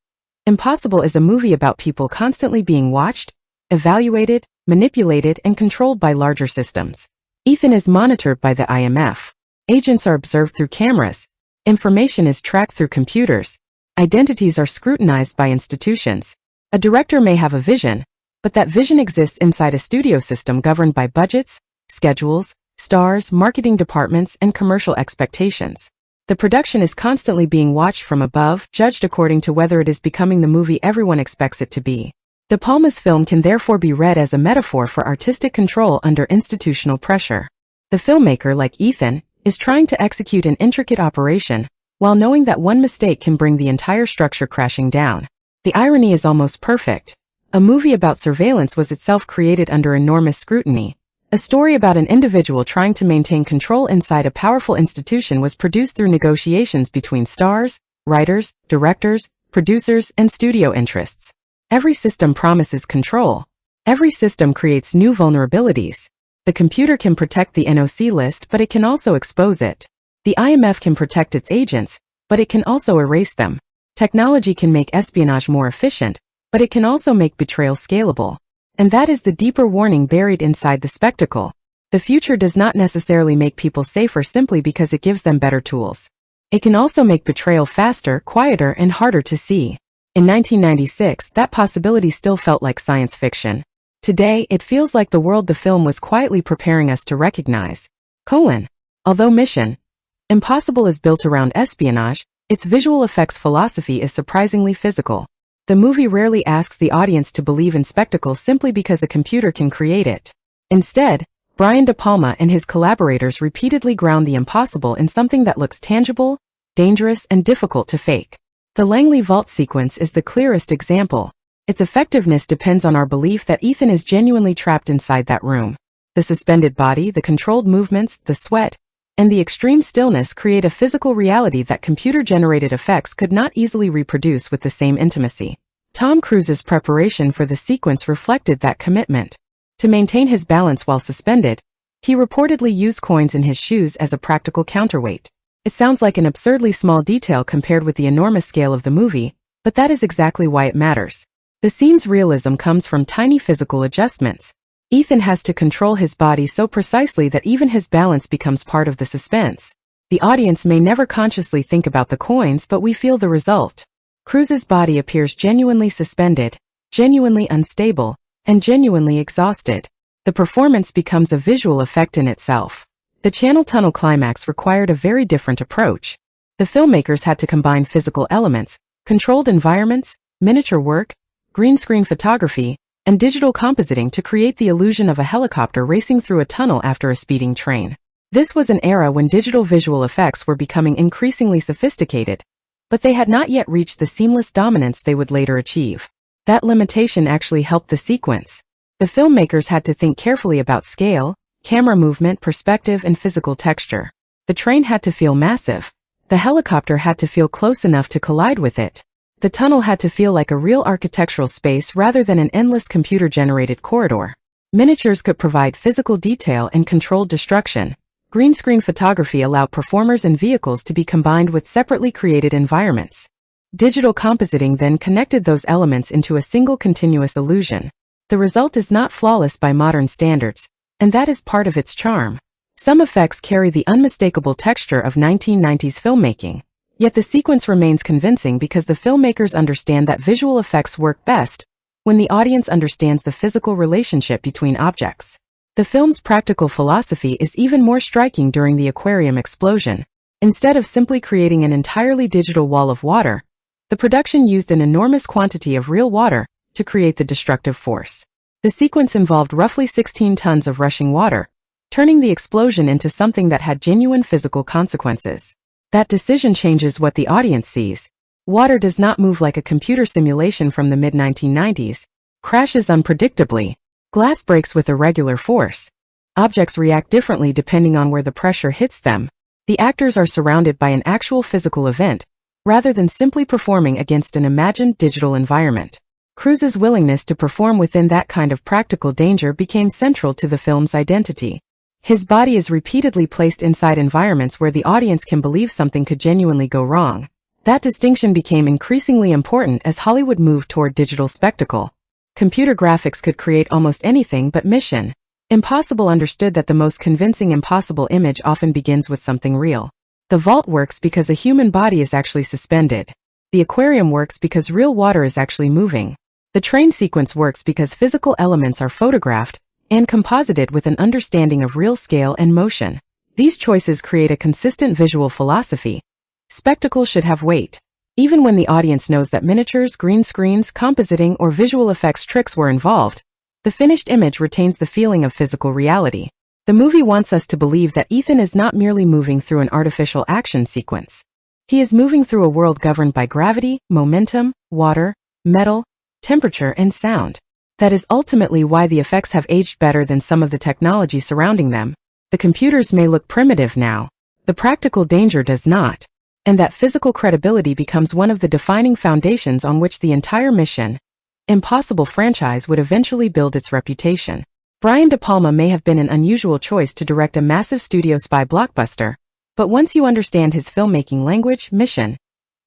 Impossible is a movie about people constantly being watched, evaluated, manipulated, and controlled by larger systems. Ethan is monitored by the IMF. Agents are observed through cameras. Information is tracked through computers. Identities are scrutinized by institutions. A director may have a vision, but that vision exists inside a studio system governed by budgets, schedules, stars, marketing departments, and commercial expectations. The production is constantly being watched from above, judged according to whether it is becoming the movie everyone expects it to be. De Palma's film can therefore be read as a metaphor for artistic control under institutional pressure. The filmmaker, like Ethan, is trying to execute an intricate operation, while knowing that one mistake can bring the entire structure crashing down. The irony is almost perfect. A movie about surveillance was itself created under enormous scrutiny. A story about an individual trying to maintain control inside a powerful institution was produced through negotiations between stars, writers, directors, producers, and studio interests. Every system promises control. Every system creates new vulnerabilities. The computer can protect the NOC list, but it can also expose it. The IMF can protect its agents, but it can also erase them. Technology can make espionage more efficient, but it can also make betrayal scalable. And that is the deeper warning buried inside the spectacle. The future does not necessarily make people safer simply because it gives them better tools. It can also make betrayal faster, quieter, and harder to see. In 1996, that possibility still felt like science fiction. Today, it feels like the world the film was quietly preparing us to recognize. Although Mission Impossible is built around espionage, its visual effects philosophy is surprisingly physical. The movie rarely asks the audience to believe in spectacle simply because a computer can create it. Instead, Brian De Palma and his collaborators repeatedly ground the impossible in something that looks tangible, dangerous, and difficult to fake. The Langley Vault sequence is the clearest example. Its effectiveness depends on our belief that Ethan is genuinely trapped inside that room. The suspended body, the controlled movements, the sweat, and the extreme stillness create a physical reality that computer-generated effects could not easily reproduce with the same intimacy. Tom Cruise's preparation for the sequence reflected that commitment. To maintain his balance while suspended, he reportedly used coins in his shoes as a practical counterweight. It sounds like an absurdly small detail compared with the enormous scale of the movie, but that is exactly why it matters. The scene's realism comes from tiny physical adjustments. Ethan has to control his body so precisely that even his balance becomes part of the suspense. The audience may never consciously think about the coins, but we feel the result. Cruise's body appears genuinely suspended, genuinely unstable, and genuinely exhausted. The performance becomes a visual effect in itself. The Channel Tunnel climax required a very different approach. The filmmakers had to combine physical elements, controlled environments, miniature work, green screen photography, and digital compositing to create the illusion of a helicopter racing through a tunnel after a speeding train. This was an era when digital visual effects were becoming increasingly sophisticated, but they had not yet reached the seamless dominance they would later achieve. That limitation actually helped the sequence. The filmmakers had to think carefully about scale, camera movement, perspective, and physical texture. The train had to feel massive. The helicopter had to feel close enough to collide with it. The tunnel had to feel like a real architectural space rather than an endless computer-generated corridor. Miniatures could provide physical detail and controlled destruction. Green screen photography allowed performers and vehicles to be combined with separately created environments. Digital compositing then connected those elements into a single continuous illusion. The result is not flawless by modern standards, and that is part of its charm. Some effects carry the unmistakable texture of 1990s filmmaking. Yet the sequence remains convincing because the filmmakers understand that visual effects work best when the audience understands the physical relationship between objects. The film's practical philosophy is even more striking during the aquarium explosion. Instead of simply creating an entirely digital wall of water, the production used an enormous quantity of real water to create the destructive force. The sequence involved roughly 16 tons of rushing water, turning the explosion into something that had genuine physical consequences. That decision changes what the audience sees. Water does not move like a computer simulation from the mid-1990s, crashes unpredictably, glass breaks with irregular force. Objects react differently depending on where the pressure hits them. The actors are surrounded by an actual physical event, rather than simply performing against an imagined digital environment. Cruise's willingness to perform within that kind of practical danger became central to the film's identity. His body is repeatedly placed inside environments where the audience can believe something could genuinely go wrong. That distinction became increasingly important as Hollywood moved toward digital spectacle. Computer graphics could create almost anything, but Mission Impossible understood that the most convincing impossible image often begins with something real. The vault works because a human body is actually suspended. The aquarium works because real water is actually moving. The train sequence works because physical elements are photographed and composited with an understanding of real scale and motion. These choices create a consistent visual philosophy. Spectacle should have weight. Even when the audience knows that miniatures, green screens, compositing, or visual effects tricks were involved, the finished image retains the feeling of physical reality. The movie wants us to believe that Ethan is not merely moving through an artificial action sequence. He is moving through a world governed by gravity, momentum, water, metal, temperature, and sound. That is ultimately why the effects have aged better than some of the technology surrounding them. The computers may look primitive now. The practical danger does not. And that physical credibility becomes one of the defining foundations on which the entire Mission Impossible franchise would eventually build its reputation. Brian De Palma may have been an unusual choice to direct a massive studio spy blockbuster, but once you understand his filmmaking language, Mission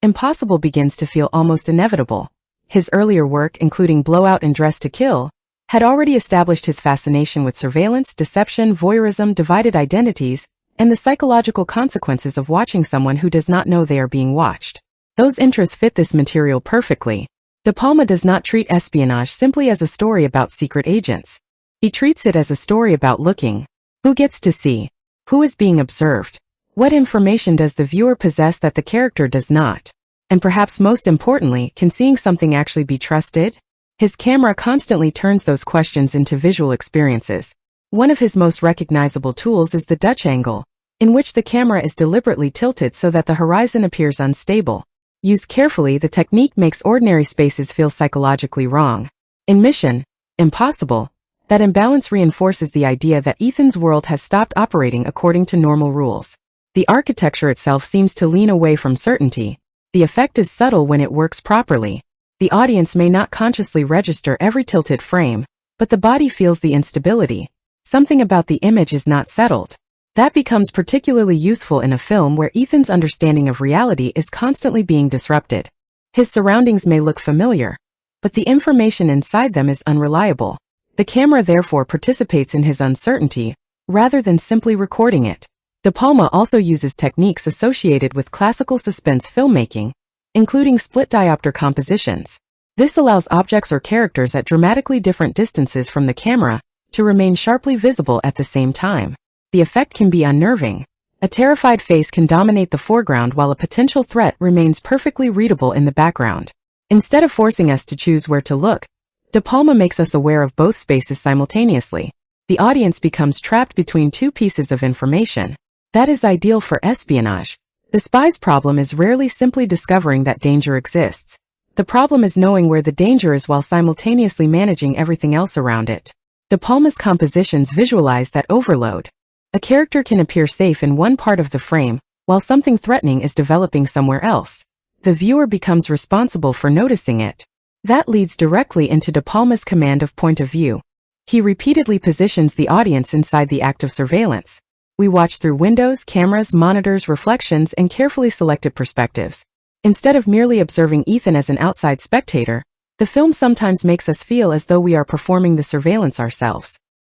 Impossible begins to feel almost inevitable. His earlier work, including Blowout and Dress to Kill, had already established his fascination with surveillance, deception, voyeurism, divided identities, and the psychological consequences of watching someone who does not know they are being watched. Those interests fit this material perfectly. De Palma does not treat espionage simply as a story about secret agents. He treats it as a story about looking. Who gets to see? Who is being observed? What information does the viewer possess that the character does not? And perhaps most importantly, can seeing something actually be trusted? His camera constantly turns those questions into visual experiences. One of his most recognizable tools is the Dutch angle, in which the camera is deliberately tilted so that the horizon appears unstable. Used carefully, the technique makes ordinary spaces feel psychologically wrong. In Mission Impossible, that imbalance reinforces the idea that Ethan's world has stopped operating according to normal rules. The architecture itself seems to lean away from certainty. The effect is subtle when it works properly. The audience may not consciously register every tilted frame, but the body feels the instability. Something about the image is not settled. That becomes particularly useful in a film where Ethan's understanding of reality is constantly being disrupted. His surroundings may look familiar, but the information inside them is unreliable. The camera therefore participates in his uncertainty, rather than simply recording it. De Palma also uses techniques associated with classical suspense filmmaking, including split diopter compositions. This allows objects or characters at dramatically different distances from the camera to remain sharply visible at the same time. The effect can be unnerving. A terrified face can dominate the foreground while a potential threat remains perfectly readable in the background. Instead of forcing us to choose where to look, De Palma makes us aware of both spaces simultaneously. The audience becomes trapped between two pieces of information. That is ideal for espionage. The spy's problem is rarely simply discovering that danger exists. The problem is knowing where the danger is while simultaneously managing everything else around it. De Palma's compositions visualize that overload. A character can appear safe in one part of the frame, while something threatening is developing somewhere else. The viewer becomes responsible for noticing it. That leads directly into De Palma's command of point of view. He repeatedly positions the audience inside the act of surveillance. We watch through windows, cameras, monitors, reflections, and carefully selected perspectives. Instead of merely observing Ethan as an outside spectator, the film sometimes makes us feel as though we are performing the surveillance ourselves.